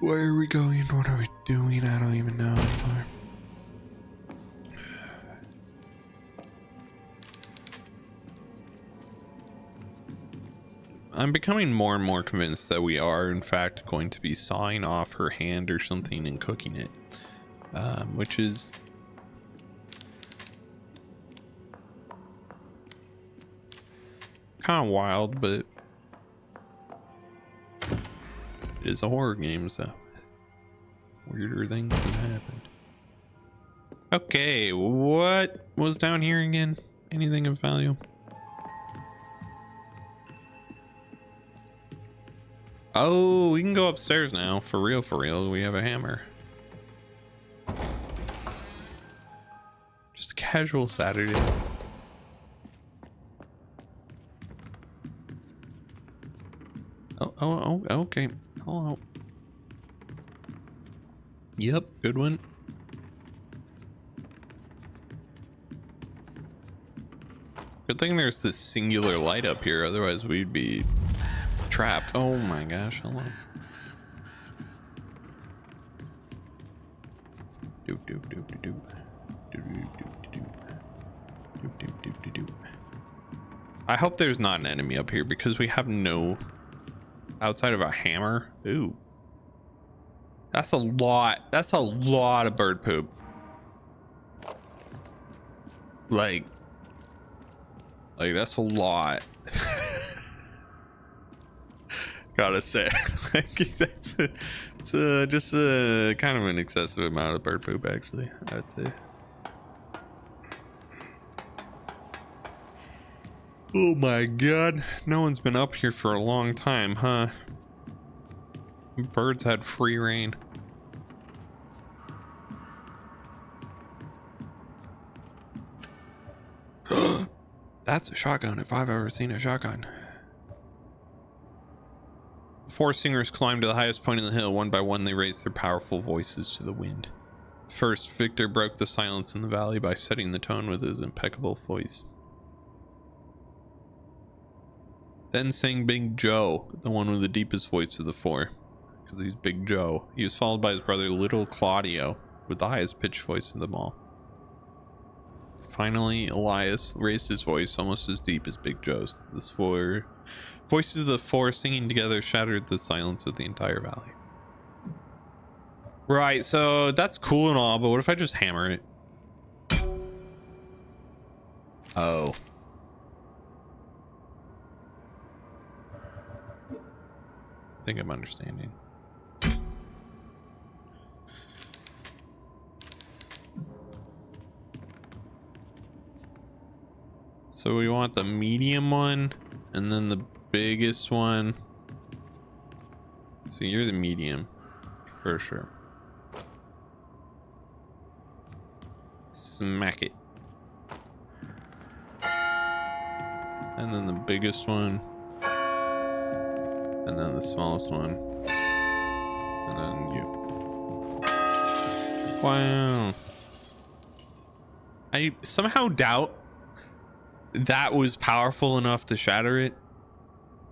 Where are we going? What are we doing? I don't even know anymore. I'm becoming more and more convinced that we are in fact going to be sawing off her hand or something and cooking it, which is kind of wild, but it is a horror game, so weirder things have happened. Okay, what was down here again? Anything of value? Oh, we can go upstairs now. For real, we have a hammer. Just a casual Saturday. Oh, okay. Hello. Yep, good one. Good thing there's this singular light up here, otherwise we'd be trapped. Oh my gosh, hello. Doop doop doop doop doop. Doop doop doop doop. Doop doop doop doop doop. I hope there's not an enemy up here because we have no outside of a hammer. Ooh. That's a lot. That's a lot of bird poop. Like that's a lot. Gotta say, like it's just kind of an excessive amount of bird poop, actually. I'd say. Oh my god, no one's been up here for a long time, huh? Birds had free reign. That's a shotgun if I've ever seen a shotgun. Four singers climbed to the highest point of the hill. One by one, they raised their powerful voices to the wind. First, Victor broke the silence in the valley by setting the tone with his impeccable voice. Then sang Big Joe, the one with the deepest voice of the four, because he's Big Joe. He was followed by his brother Little Claudio, with the highest pitched voice of them all. Finally, Elias raised his voice almost as deep as Big Joe's. The four voices of the four singing together shattered the silence of the entire valley. Right, so that's cool and all, but what if I just hammer it? Oh. I think I'm understanding. So we want the medium one and then the biggest one. So you're the medium for sure. Smack it. And then the biggest one. And then the smallest one. And then you. Wow. I somehow doubt that was powerful enough to shatter it,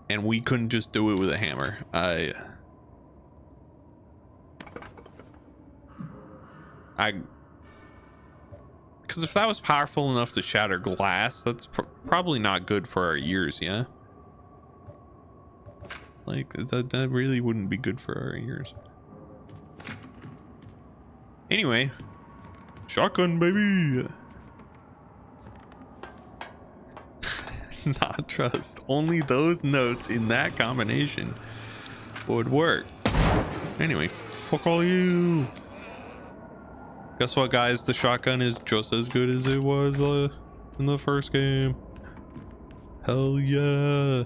and we couldn't just do it with a hammer. Because if that was powerful enough to shatter glass, that's probably not good for our ears, yeah? Like, that really wouldn't be good for our ears. Anyway, shotgun, baby! Not trust. Only those notes in that combination would work. Anyway, fuck all you. Guess what, guys? The shotgun is just as good as it was in the first game. Hell yeah.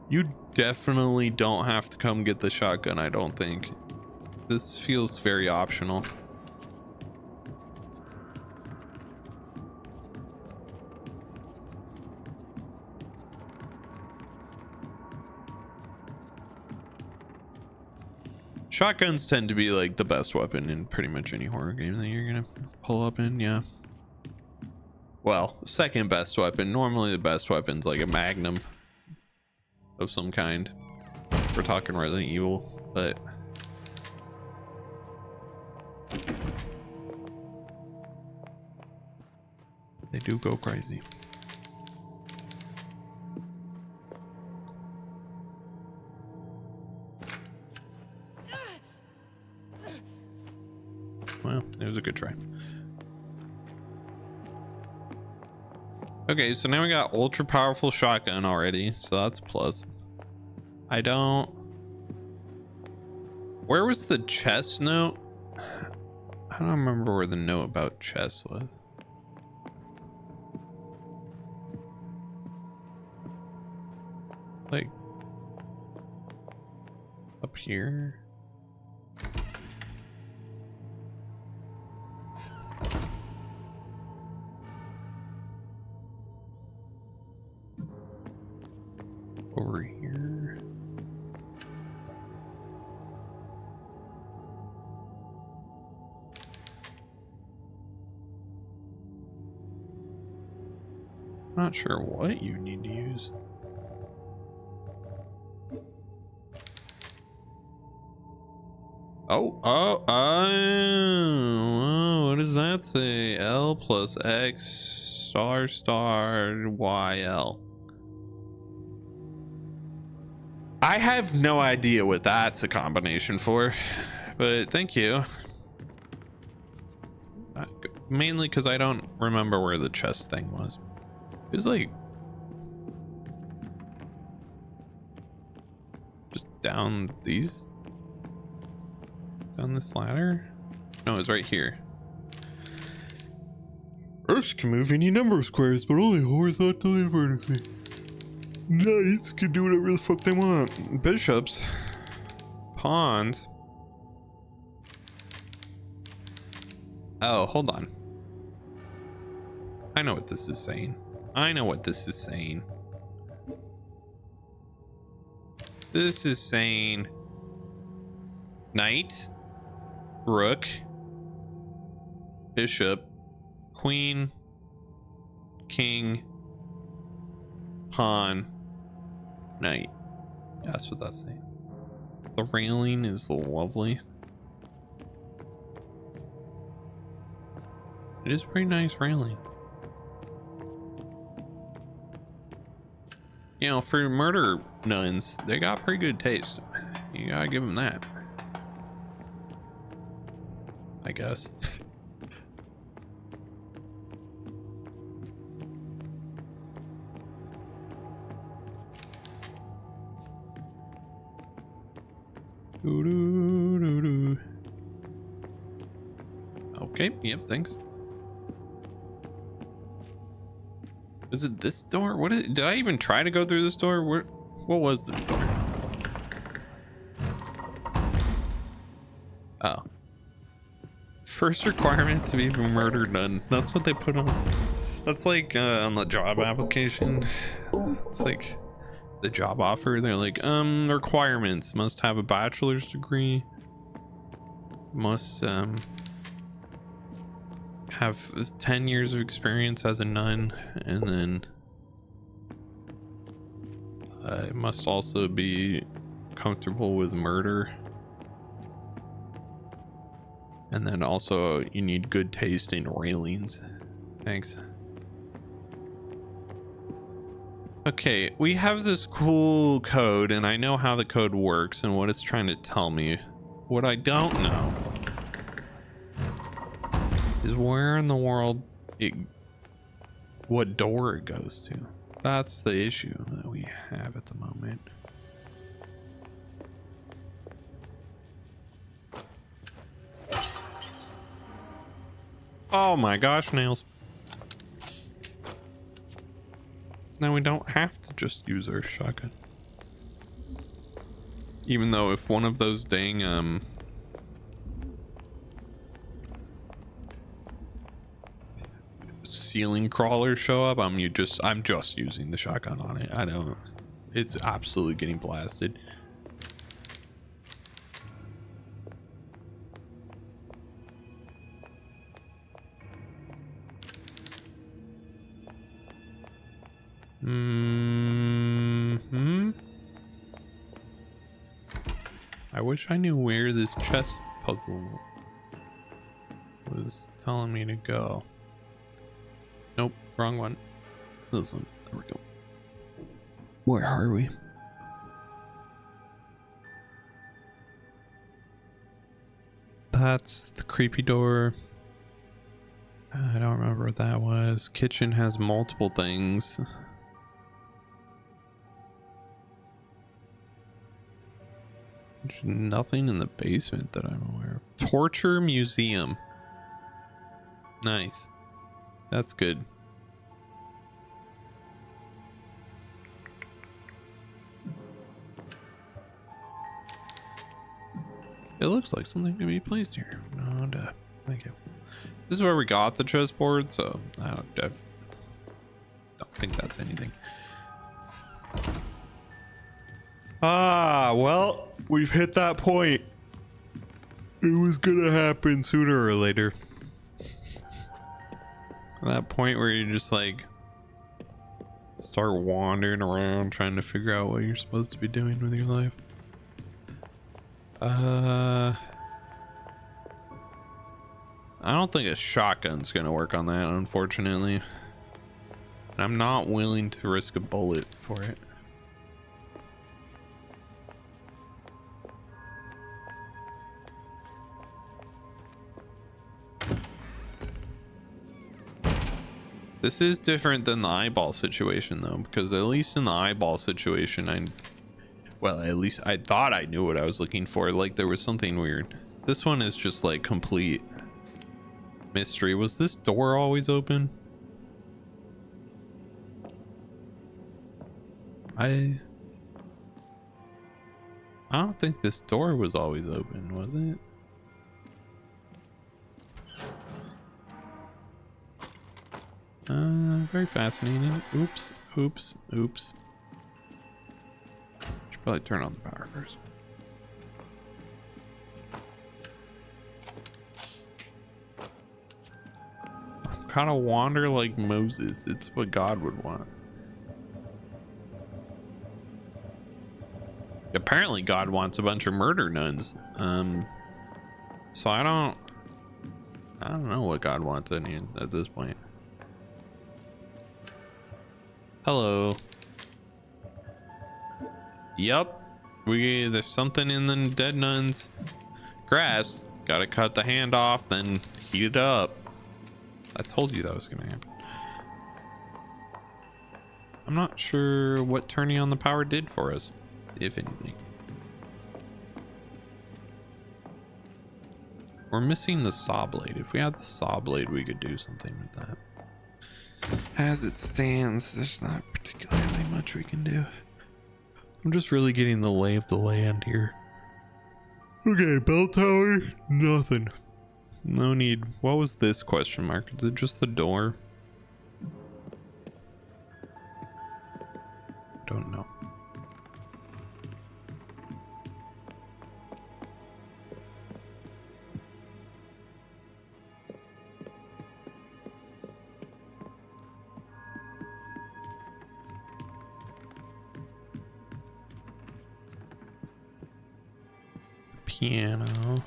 You definitely don't have to come get the shotgun, I don't think. This feels very optional. Shotguns tend to be like the best weapon in pretty much any horror game that you're gonna pull up in, yeah. Well, second best weapon. Normally the best weapon's like a magnum of some kind. We're talking Resident Evil, but they do go crazy. Well, it was a good try. Okay, so now we got ultra powerful shotgun already, so that's a plus. I don't... Where was the chest note? I don't remember where the note about chest was. Like... up here? Over here. Not sure what you need to use. Oh, what does that say? L plus X star star YL. I have no idea what that's a combination for, but thank you. Mainly because I don't remember where the chest thing was. It was like just down these, down this ladder. No, it's right here. Earths can move any number of squares, but only horizontally and vertically. Knights can do whatever the fuck they want. Bishops, pawns. Oh, hold on. I know what this is saying. I know what this is saying. This is saying knight, rook, bishop, queen, king, pawn, knight. That's what that's saying. The railing is lovely. It is pretty nice railing. You know, for murder nuns, they got pretty good taste. You gotta give them that, I guess. Okay, yep, thanks. Is it this door? What is, did I even try to go through this door? What was this door? Oh. First requirement to be a murder nun. That's what they put on. That's like on the job application. It's like the job offer. They're like, requirements. Must have a bachelor's degree. Must have 10 years of experience as a nun, and then it must also be comfortable with murder, and then also you need good taste in railings. Thanks. Okay, we have this cool code, and I know how the code works and what it's trying to tell me. What I don't know is where in the world what door it goes to. That's the issue that we have at the moment. Oh my gosh, nails. Now we don't have to just use our shotgun. Even though if one of those dang ceiling crawlers show up, I'm just using the shotgun on it. I don't, it's absolutely getting blasted. I wish I knew where this chess puzzle was telling me to go. Nope, wrong one. This one. There we go. Where are we? That's the creepy door. I don't remember what that was. Kitchen has multiple things. There's nothing in the basement that I'm aware of. Torture museum. Nice. That's good. It looks like something can be placed here. No duh. Thank you. This is where we got the chessboard, so I don't think that's anything. Ah, well, we've hit that point. It was gonna happen sooner or later. That point where you're just like, start wandering around trying to figure out what you're supposed to be doing with your life. I don't think a shotgun's gonna work on that, unfortunately. And I'm not willing to risk a bullet for it. This is different than the eyeball situation though, because at least in the eyeball situation, well, at least I thought I knew what I was looking for. Like there was something weird. This one is just like complete mystery. Was this door always open? I don't think this door was always open, was it? Very fascinating. Oops, oops, oops. Should probably turn on the power first. Kind of wander like Moses. It's what God would want. Apparently God wants a bunch of murder nuns. So I don't know what God wants at this point. Hello. Yup. There's something in the dead nun's grasp. Gotta cut the hand off, then heat it up. I told you that was gonna happen. I'm not sure what turning on the power did for us, if anything. We're missing the saw blade. If we had the saw blade, we could do something with that. As it stands, there's not particularly much we can do. I'm just really getting the lay of the land here. Okay, bell tower, nothing. No need. What was this question mark? Is it just the door? Don't know. Piano.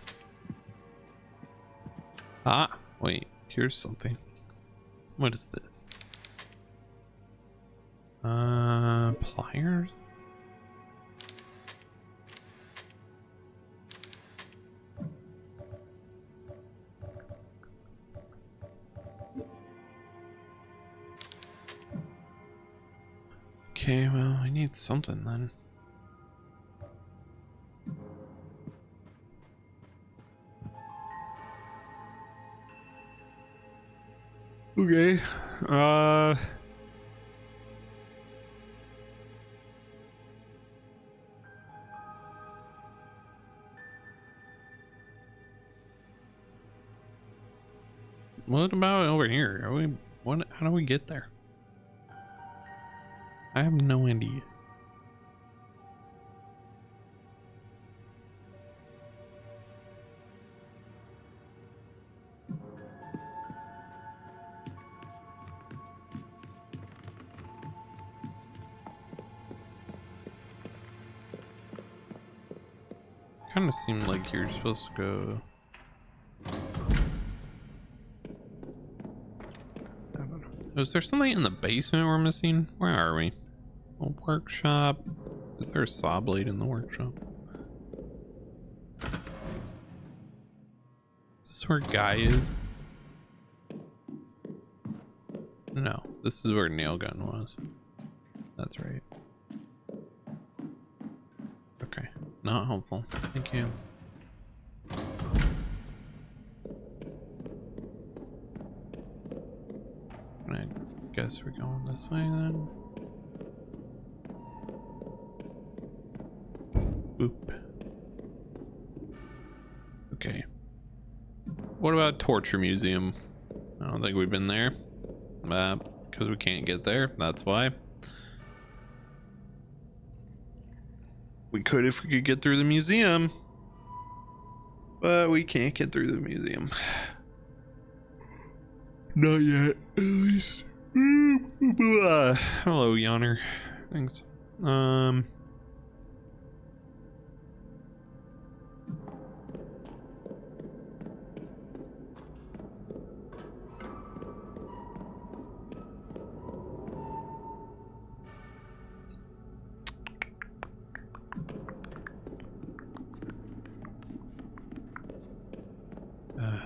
Ah, wait, here's something. What is this? Pliers? Okay, well, I need something then. Okay, what about over here? How do we get there? I have no idea. Kind of seemed like you're supposed to go. I don't know. Is there something in the basement we're missing? Where are we? A workshop. Is there a saw blade in the workshop? Is this where Guy is? No, this is where nail gun was. That's right. Okay, not helpful. Thank you. I guess we're going this way then. Oop. Okay. What about Torture Museum? I don't think we've been there. Because we can't get there. That's why. We could if we could get through the museum. But we can't get through the museum. Not yet, at least. Hello, Yawner. Thanks.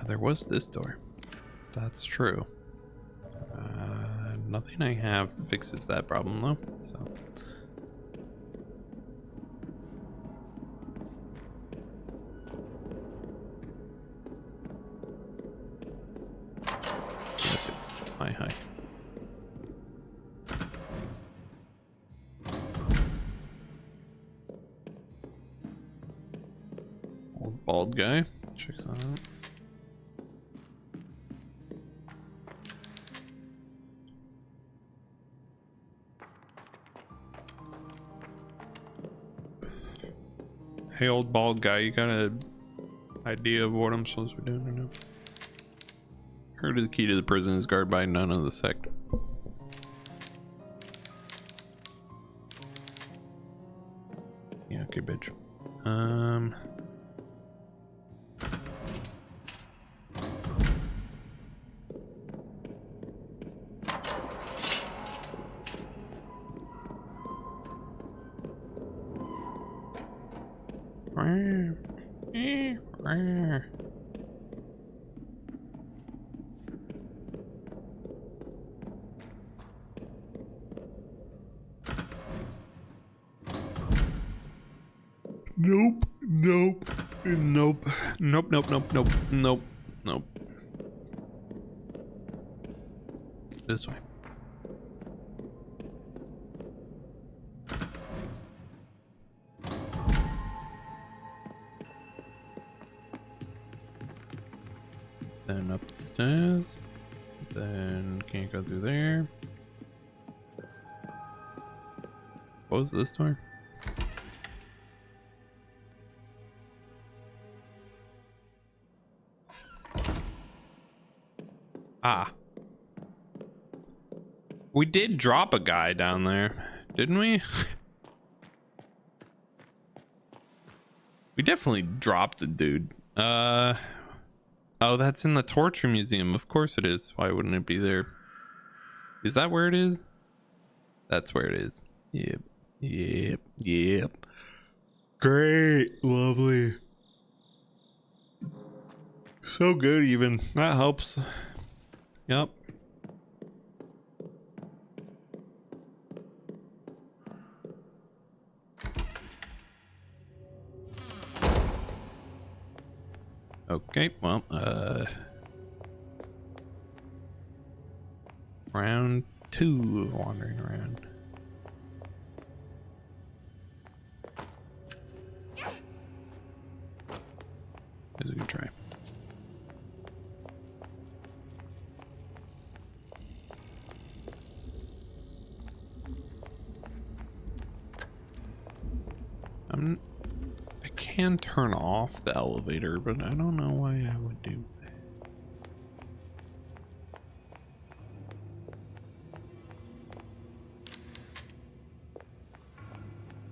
There was this door. That's true. Nothing I have fixes that problem though, so. Yes, yes. Hi, hi. Old bald guy. Check that out. Hey, old bald guy, you got an idea of what I'm supposed to be doing or no? Heard the key to the prison is guarded by none of the sect. Yeah, okay, bitch. Nope, nope, nope, nope, nope, nope, nope, nope, nope. This way. Then up the stairs. Then can't go through there. What was this door? Ah. We did drop a guy down there, didn't we? We definitely dropped a dude. Oh, that's in the torture museum. Of course it is. Why wouldn't it be there? Is that where it is? That's where it is. Yep. Yep. Yep. Great. Lovely. So good even. That helps. Yep. Okay, well, round 2 of wandering around. Here's a good try. I can turn off the elevator, but I don't know why I would do that.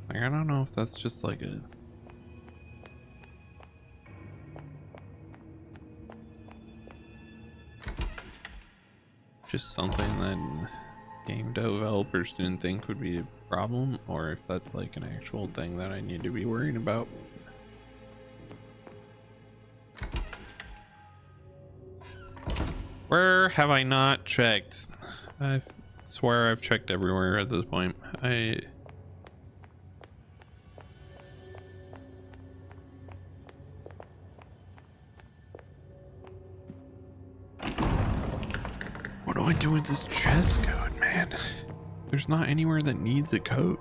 Like, I don't know if that's just like a... just something that game developers didn't think would be a problem, or if that's like an actual thing that I need to be worrying about. Where have I not checked? I swear I've checked everywhere at this point. What do I do with this chess code, man? There's not anywhere that needs a code.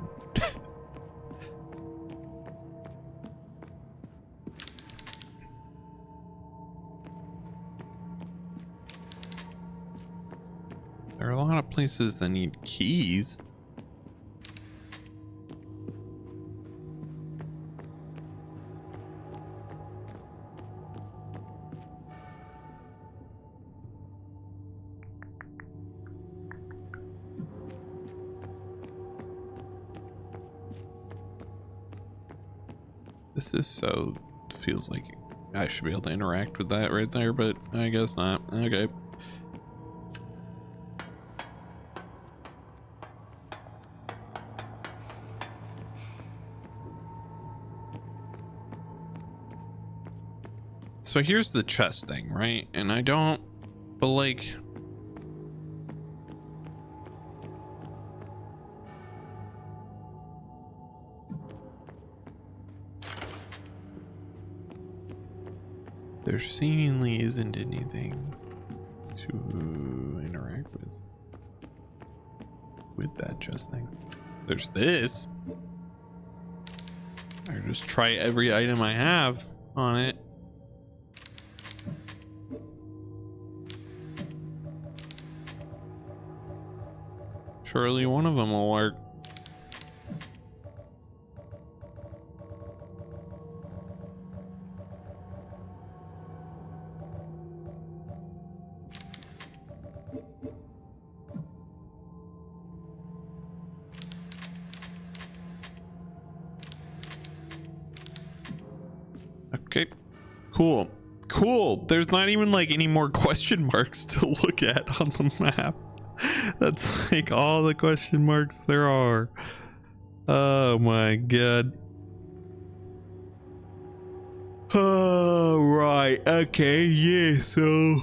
There are a lot of places that need keys. This so feels like I should be able to interact with that right there, but I guess not. Okay. So here's the chest thing, right? And I don't, but like, there seemingly isn't anything to interact with that chest thing. There's this. I just try every item I have on it. Surely one of them will work. Okay, cool. Cool. There's not even like any more question marks to look at on the map. That's like all the question marks there are. Oh my god. Oh, right. Okay, yeah, so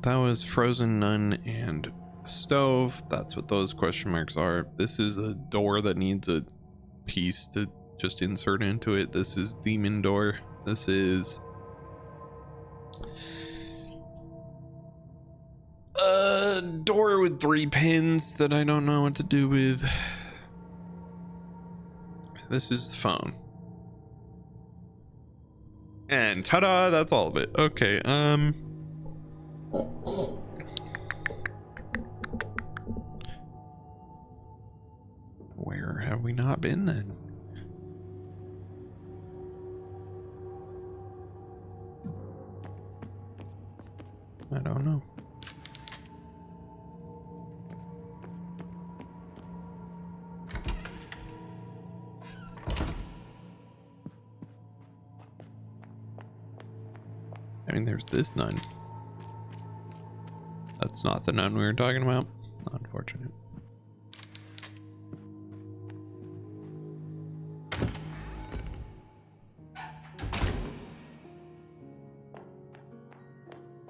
that was frozen nun and stove. That's what those question marks are. This is the door that needs a piece to just insert into it. This is demon door. This is a door with 3 pins that I don't know what to do with. This is the phone. And ta-da, that's all of it. Okay, where have we not been then? I don't know. I mean, there's this nun. That's not the nun we were talking about. Unfortunate.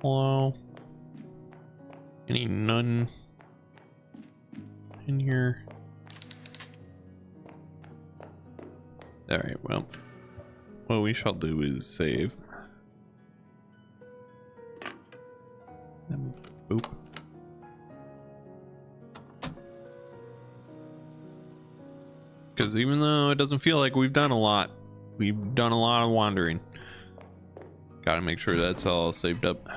Hello? Any nun in here? Alright, well, what we shall do is save. And boop. Because even though it doesn't feel like we've done a lot of wandering. Gotta make sure that's all saved up.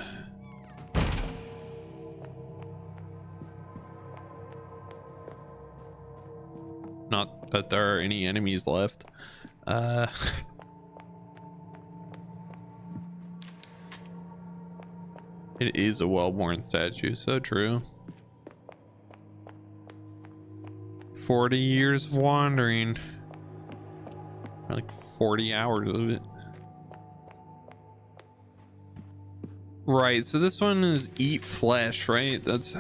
Not that there are any enemies left. It is a well-worn statue, so true. 40 years of wandering. Like 40 hours of it. Right, so this one is eat flesh, right? That's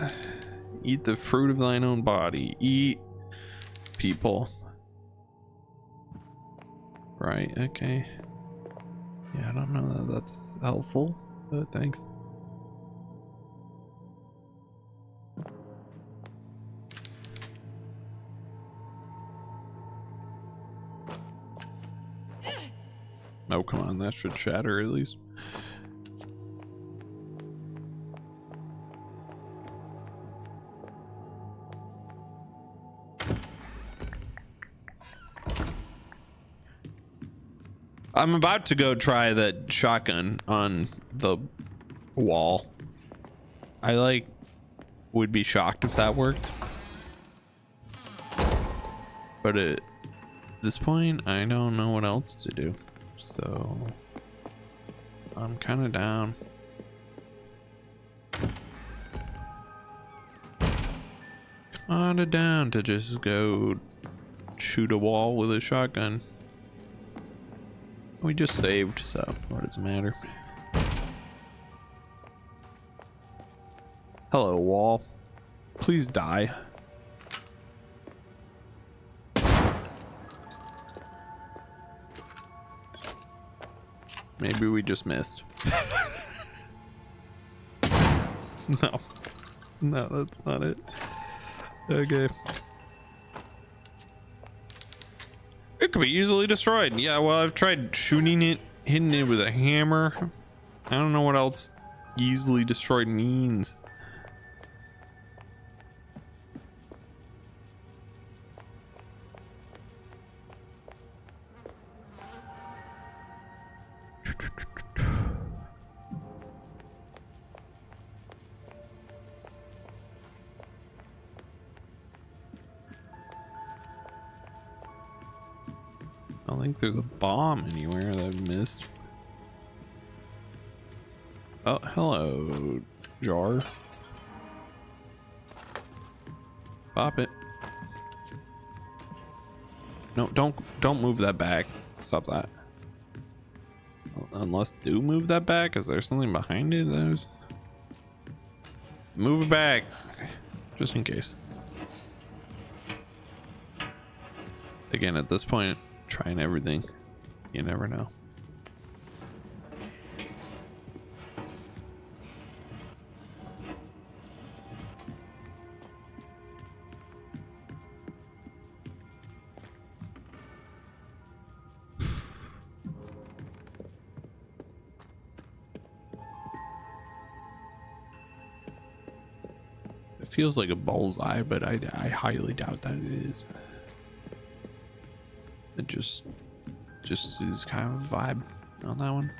eat the fruit of thine own body. Eat people. Right, okay. Yeah, I don't know that that's helpful, but thanks. Oh, come on, that should shatter at least. I'm about to go try that shotgun on the wall. I like would be shocked if that worked. But at this point, I don't know what else to do. So I'm kind of down. Kind of down to just go shoot a wall with a shotgun. We just saved, so what does it matter? Hello, wall. Please die. Maybe we just missed. No. No, that's not it. Okay. It could be easily destroyed. Yeah, well, I've tried shooting it, hitting it with a hammer. I don't know what else easily destroyed means. I don't think there's a bomb anywhere that I've missed. Oh, hello, jar. Pop it. No, don't move that back. Stop that. Unless do move that back. Is there something behind it? There's. Move it back, just in case. Again, at this point, trying everything. You never know. It feels like a bullseye, but I highly doubt that it is. It just is kind of a vibe on that one.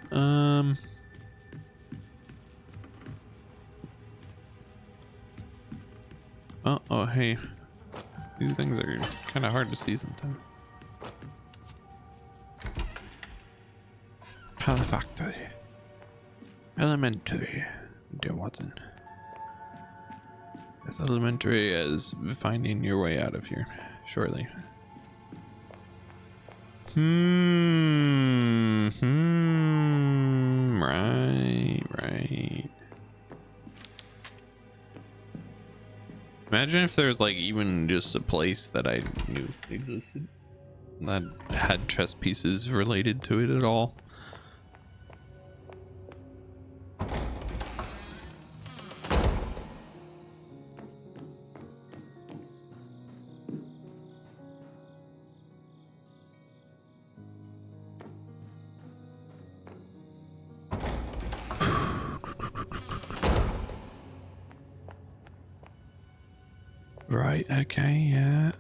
Oh, hey, these things are kind of hard to see sometimes. Factory. Elementary. Dear Watson. As elementary as finding your way out of here, surely. Right. Imagine if there's like even just a place that I knew existed that had chess pieces related to it at all. Right, okay, yeah,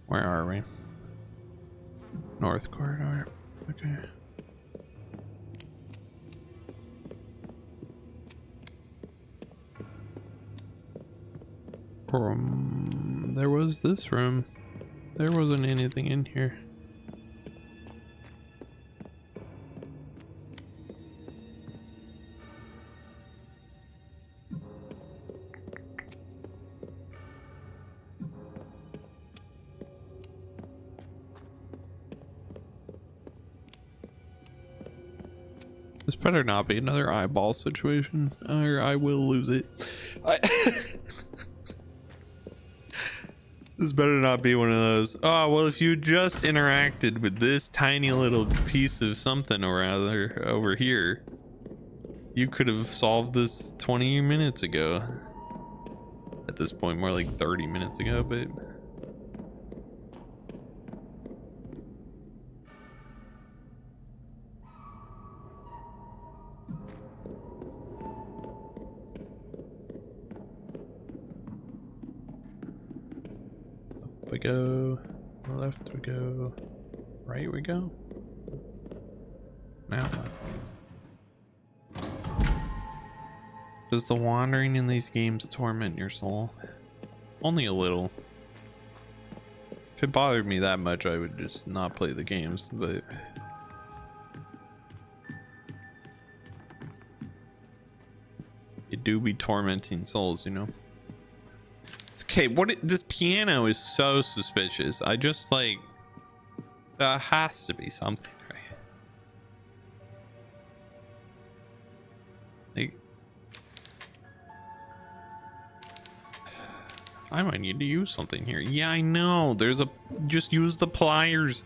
where are we? North corridor. Okay. There was this room. There wasn't anything in here. This better not be another eyeball situation, or I will lose it. This better not be one of those. Oh, well, if you just interacted with this tiny little piece of something or other over here, you could have solved this 20 minutes ago. At this point, more like 30 minutes ago, but... Up we go. Left we go. Right we go. Now what? Does the wandering in these games torment your soul? Only a little. If it bothered me that much, I would just not play the games, but it do be tormenting souls, you know. It's okay. This piano is so suspicious. I just like, there has to be something, right? Like, I might need to use something here. Yeah, I know. Just use the pliers.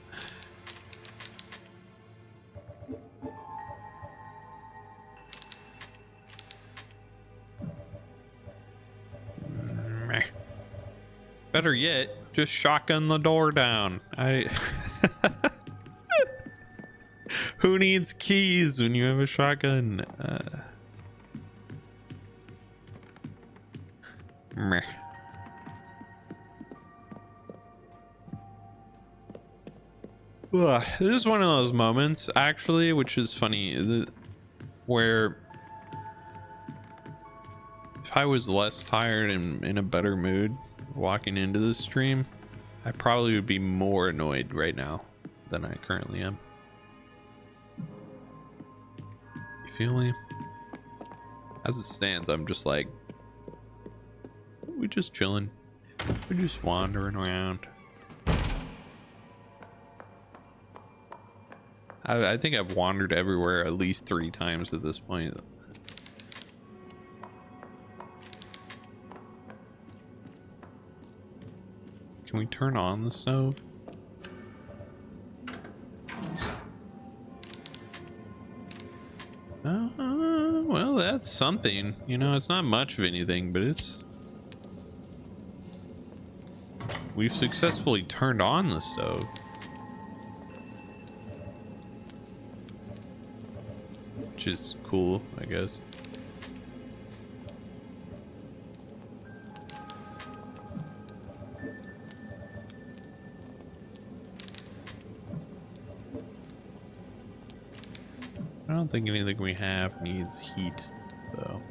Better yet, just shotgun the door down. Who needs keys when you have a shotgun? Meh. Ugh, this is one of those moments, actually, which is funny, where if I was less tired and in a better mood walking into this stream, I probably would be more annoyed right now than I currently am. You feel me? As it stands, I'm just like, we're just chilling. We're just wandering around. I think I've wandered everywhere at least 3 times at this point. Can we turn on the stove? Well, that's something. You know, it's not much of anything, but it's... We've successfully turned on the stove. Which is cool, I guess. I don't think anything we have needs heat, so.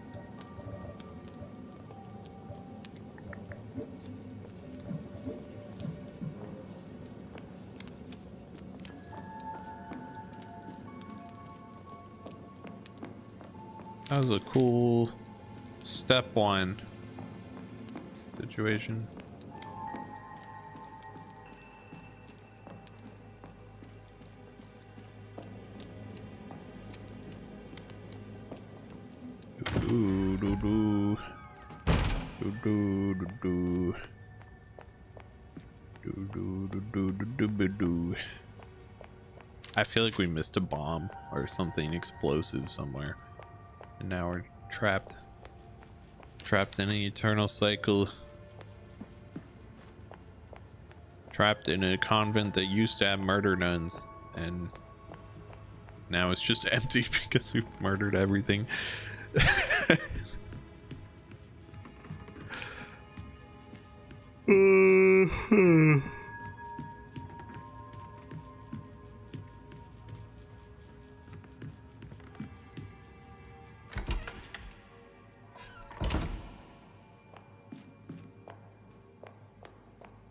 That was a cool step 1 situation. Do do do do do do do do do do do do. I feel like we missed a bomb or something explosive somewhere. And now we're trapped in an eternal cycle, trapped in a convent that used to have murder nuns, and now it's just empty because we've murdered everything.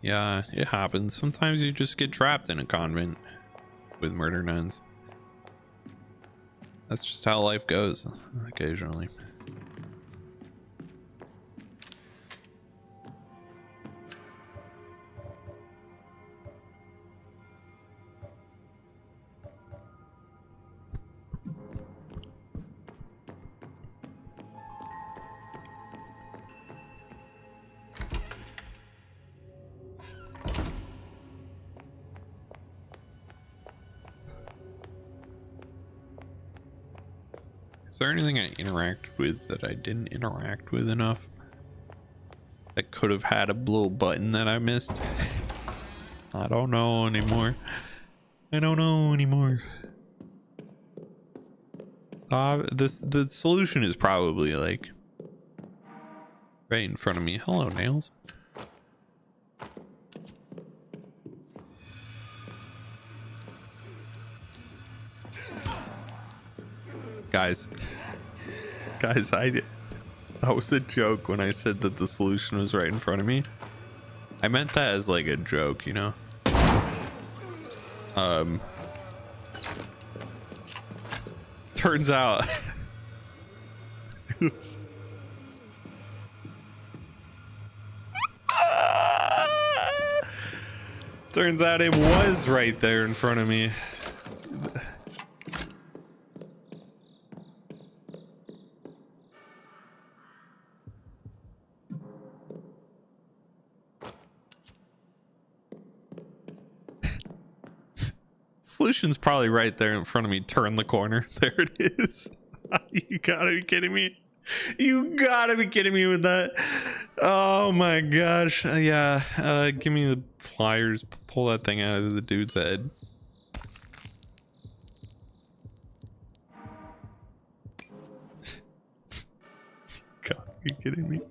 Yeah, it happens. Sometimes you just get trapped in a convent with murder nuns. That's just how life goes occasionally. Is there anything I interacted with that I didn't interact with enough? That could have had a little button that I missed? I don't know anymore. I don't know anymore. The solution is probably like right in front of me. Hello, Nails. Guys, that was a joke when I said that the solution was right in front of me. I meant that as like a joke, you know. Turns out it was... Turns out it was right there in front of me. Solution's probably right there in front of me. Turn the corner. There it is. You gotta be kidding me. You gotta be kidding me with that. Oh my gosh. Yeah. Give me the pliers. Pull that thing out of the dude's head. God, are you kidding me?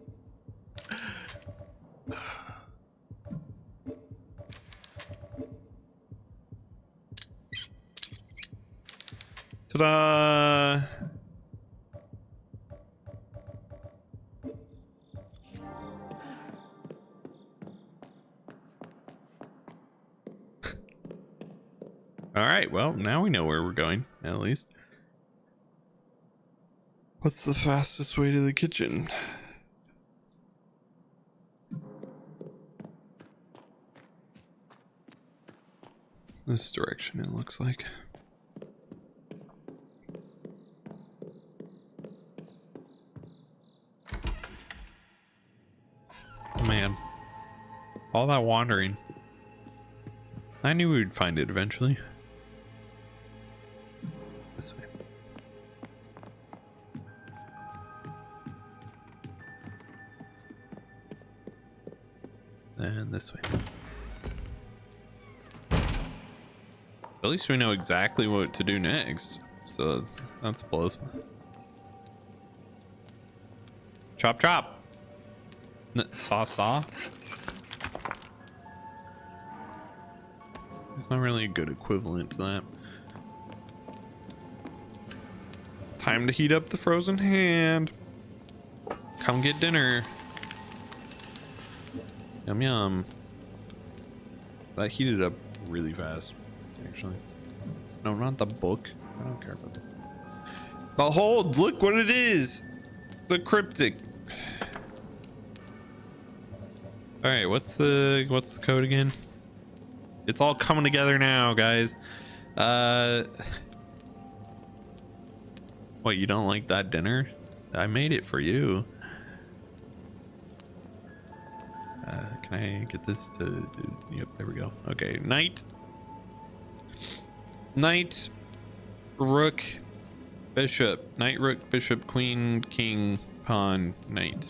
Ta-da! All right, well, now we know where we're going, at least. What's the fastest way to the kitchen? This direction, it looks like. Oh man, all that wandering. I knew we would find it eventually. This way. And this way. At least we know exactly what to do next. So that's plus. Chop chop. Saw. There's not really a good equivalent to that. Time to heat up the frozen hand. Come get dinner. Yum yum. That heated up really fast, actually. No, not the book. I don't care about that. Behold, look what it is. The cryptic. All right, what's the code again? It's all coming together now, guys. What, you don't like that dinner? I made it for you. Can I get this to... Yep, there we go. Okay, knight, rook, bishop. Knight, rook, bishop, queen, king, pawn, knight.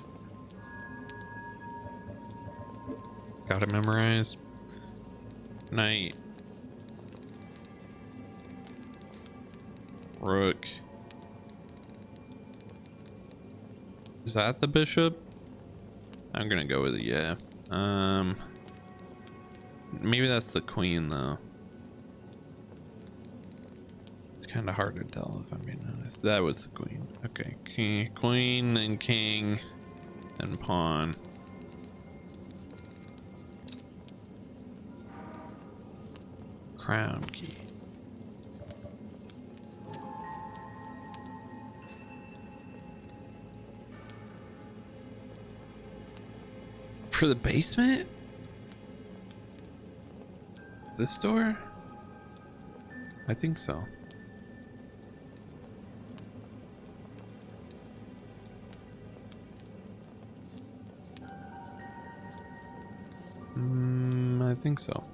Got it memorized. Knight, rook. Is that the bishop? I'm gonna go with it, yeah. Maybe that's the queen though. It's kind of hard to tell if I'm being honest. That was the queen. Okay, queen and king and pawn. Crown key. For the basement? This door? I think so. I think so.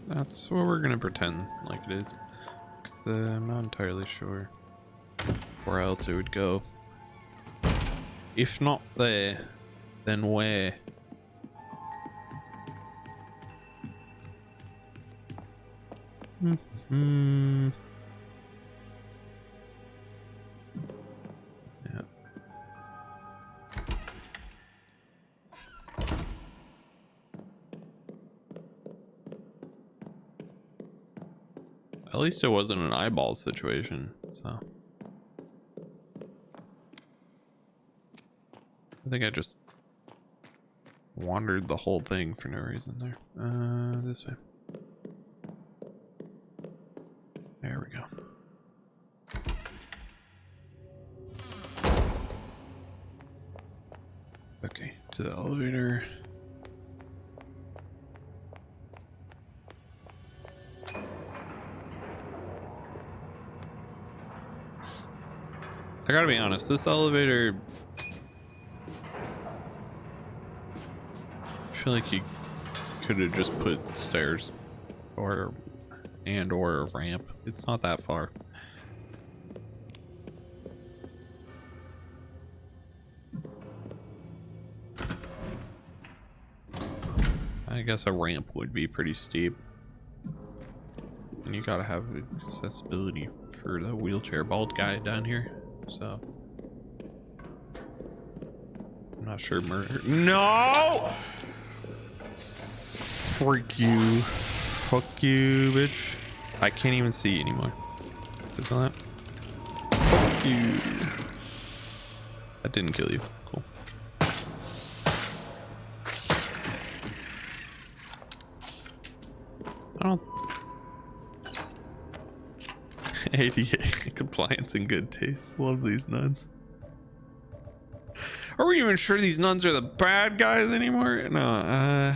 That's what we're gonna pretend like it is, because I'm not entirely sure where else it would go. If not there, then where? Yeah. least it wasn't an eyeball situation, so. I think I just wandered the whole thing for no reason there. This way. There we go. Okay, to the elevator. I gotta be honest, this elevator, I feel like you could have just put stairs or a ramp. It's not that far. I guess a ramp would be pretty steep. And you gotta have accessibility for the wheelchair bald guy down here. So I'm not sure murder. No! Freak you. Fuck you, bitch. I can't even see anymore. Isn't that? Fuck you. That didn't kill you. Cool. I don't. ADA compliance and good taste. Love these nuns. Are we even sure these nuns are the bad guys anymore? No.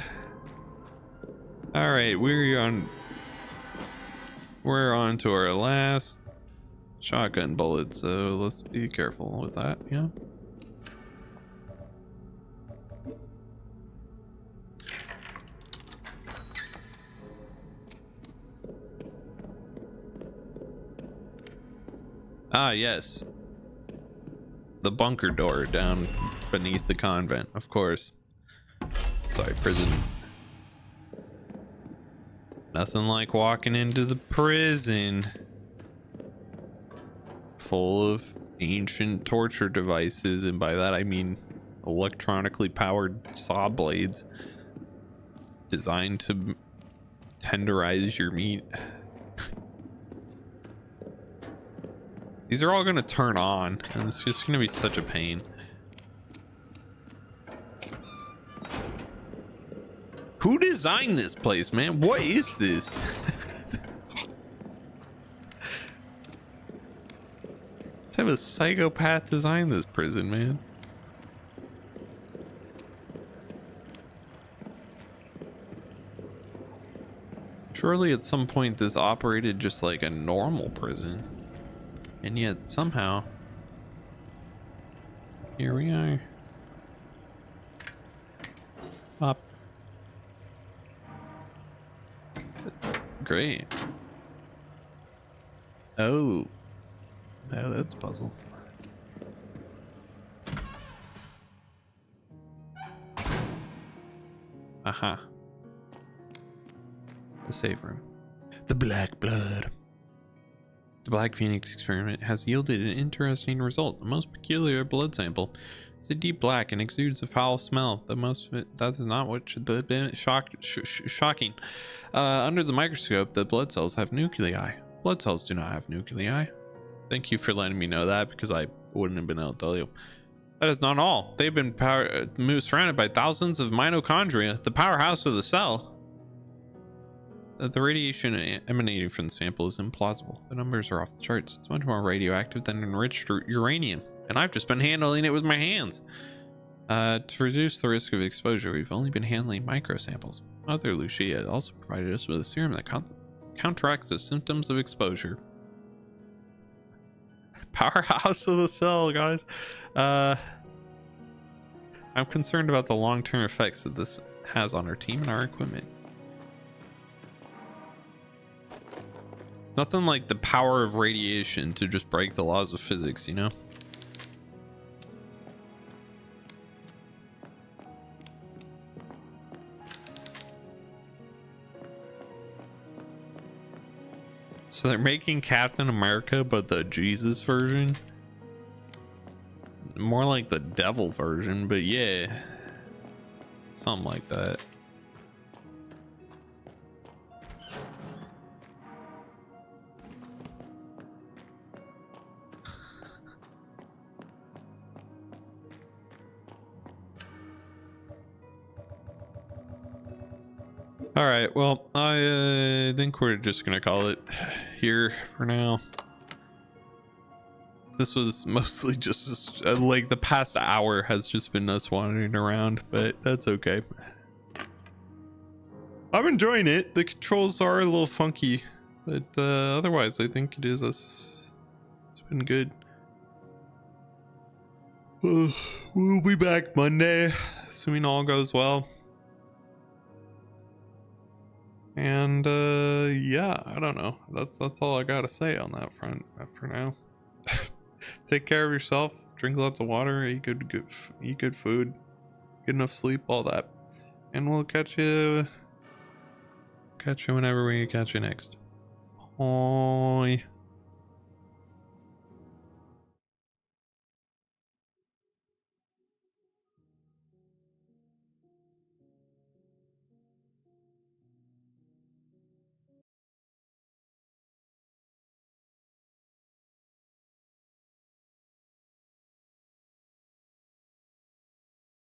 All right, we're on to our last shotgun bullet, so let's be careful with that. Yeah. Ah, yes. The bunker door down beneath the convent, of course. Sorry, prison. Nothing like walking into the prison full of ancient torture devices, and by that I mean electronically powered saw blades designed to tenderize your meat. These are all going to turn on, and it's just going to be such a pain. Who designed this place, man? What is this? What type of psychopath designed this prison, man? Surely at some point this operated just like a normal prison. And yet somehow here we are. Up. Great. Oh. No, that's a puzzle. Aha. The safe room. The black blood. The Black Phoenix experiment has yielded an interesting result. The most peculiar blood sample is a deep black and exudes a foul smell. That is not what should have been shocking. Under the microscope, the blood cells have nuclei. Blood cells do not have nuclei. Thank you for letting me know that, because I wouldn't have been able to tell you. That is not all. They've been surrounded by thousands of mitochondria, the powerhouse of the cell. The radiation emanating from the sample is implausible. The numbers are off the charts. It's much more radioactive than enriched uranium, and I've just been handling it with my hands. To reduce the risk of exposure, we've only been handling microsamples. Mother Lucia also provided us with a serum that counteracts the symptoms of exposure. Powerhouse of the cell, guys. I'm concerned about the long-term effects that this has on our team and our equipment. Nothing like the power of radiation to just break the laws of physics, you know? So they're making Captain America, but the Jesus version? More like the devil version, but yeah. Something like that. All right, well, I think we're just gonna call it here for now. This was mostly just like the past hour has just been us wandering around, but that's okay. I'm enjoying it. The controls are a little funky, but otherwise I think it's been good. We'll be back Monday, assuming all goes well. And yeah, I don't know. That's all I gotta say on that front for now. Take care of yourself. Drink lots of water. Eat good food. Get enough sleep. All that. And we'll catch you whenever we catch you next. Bye.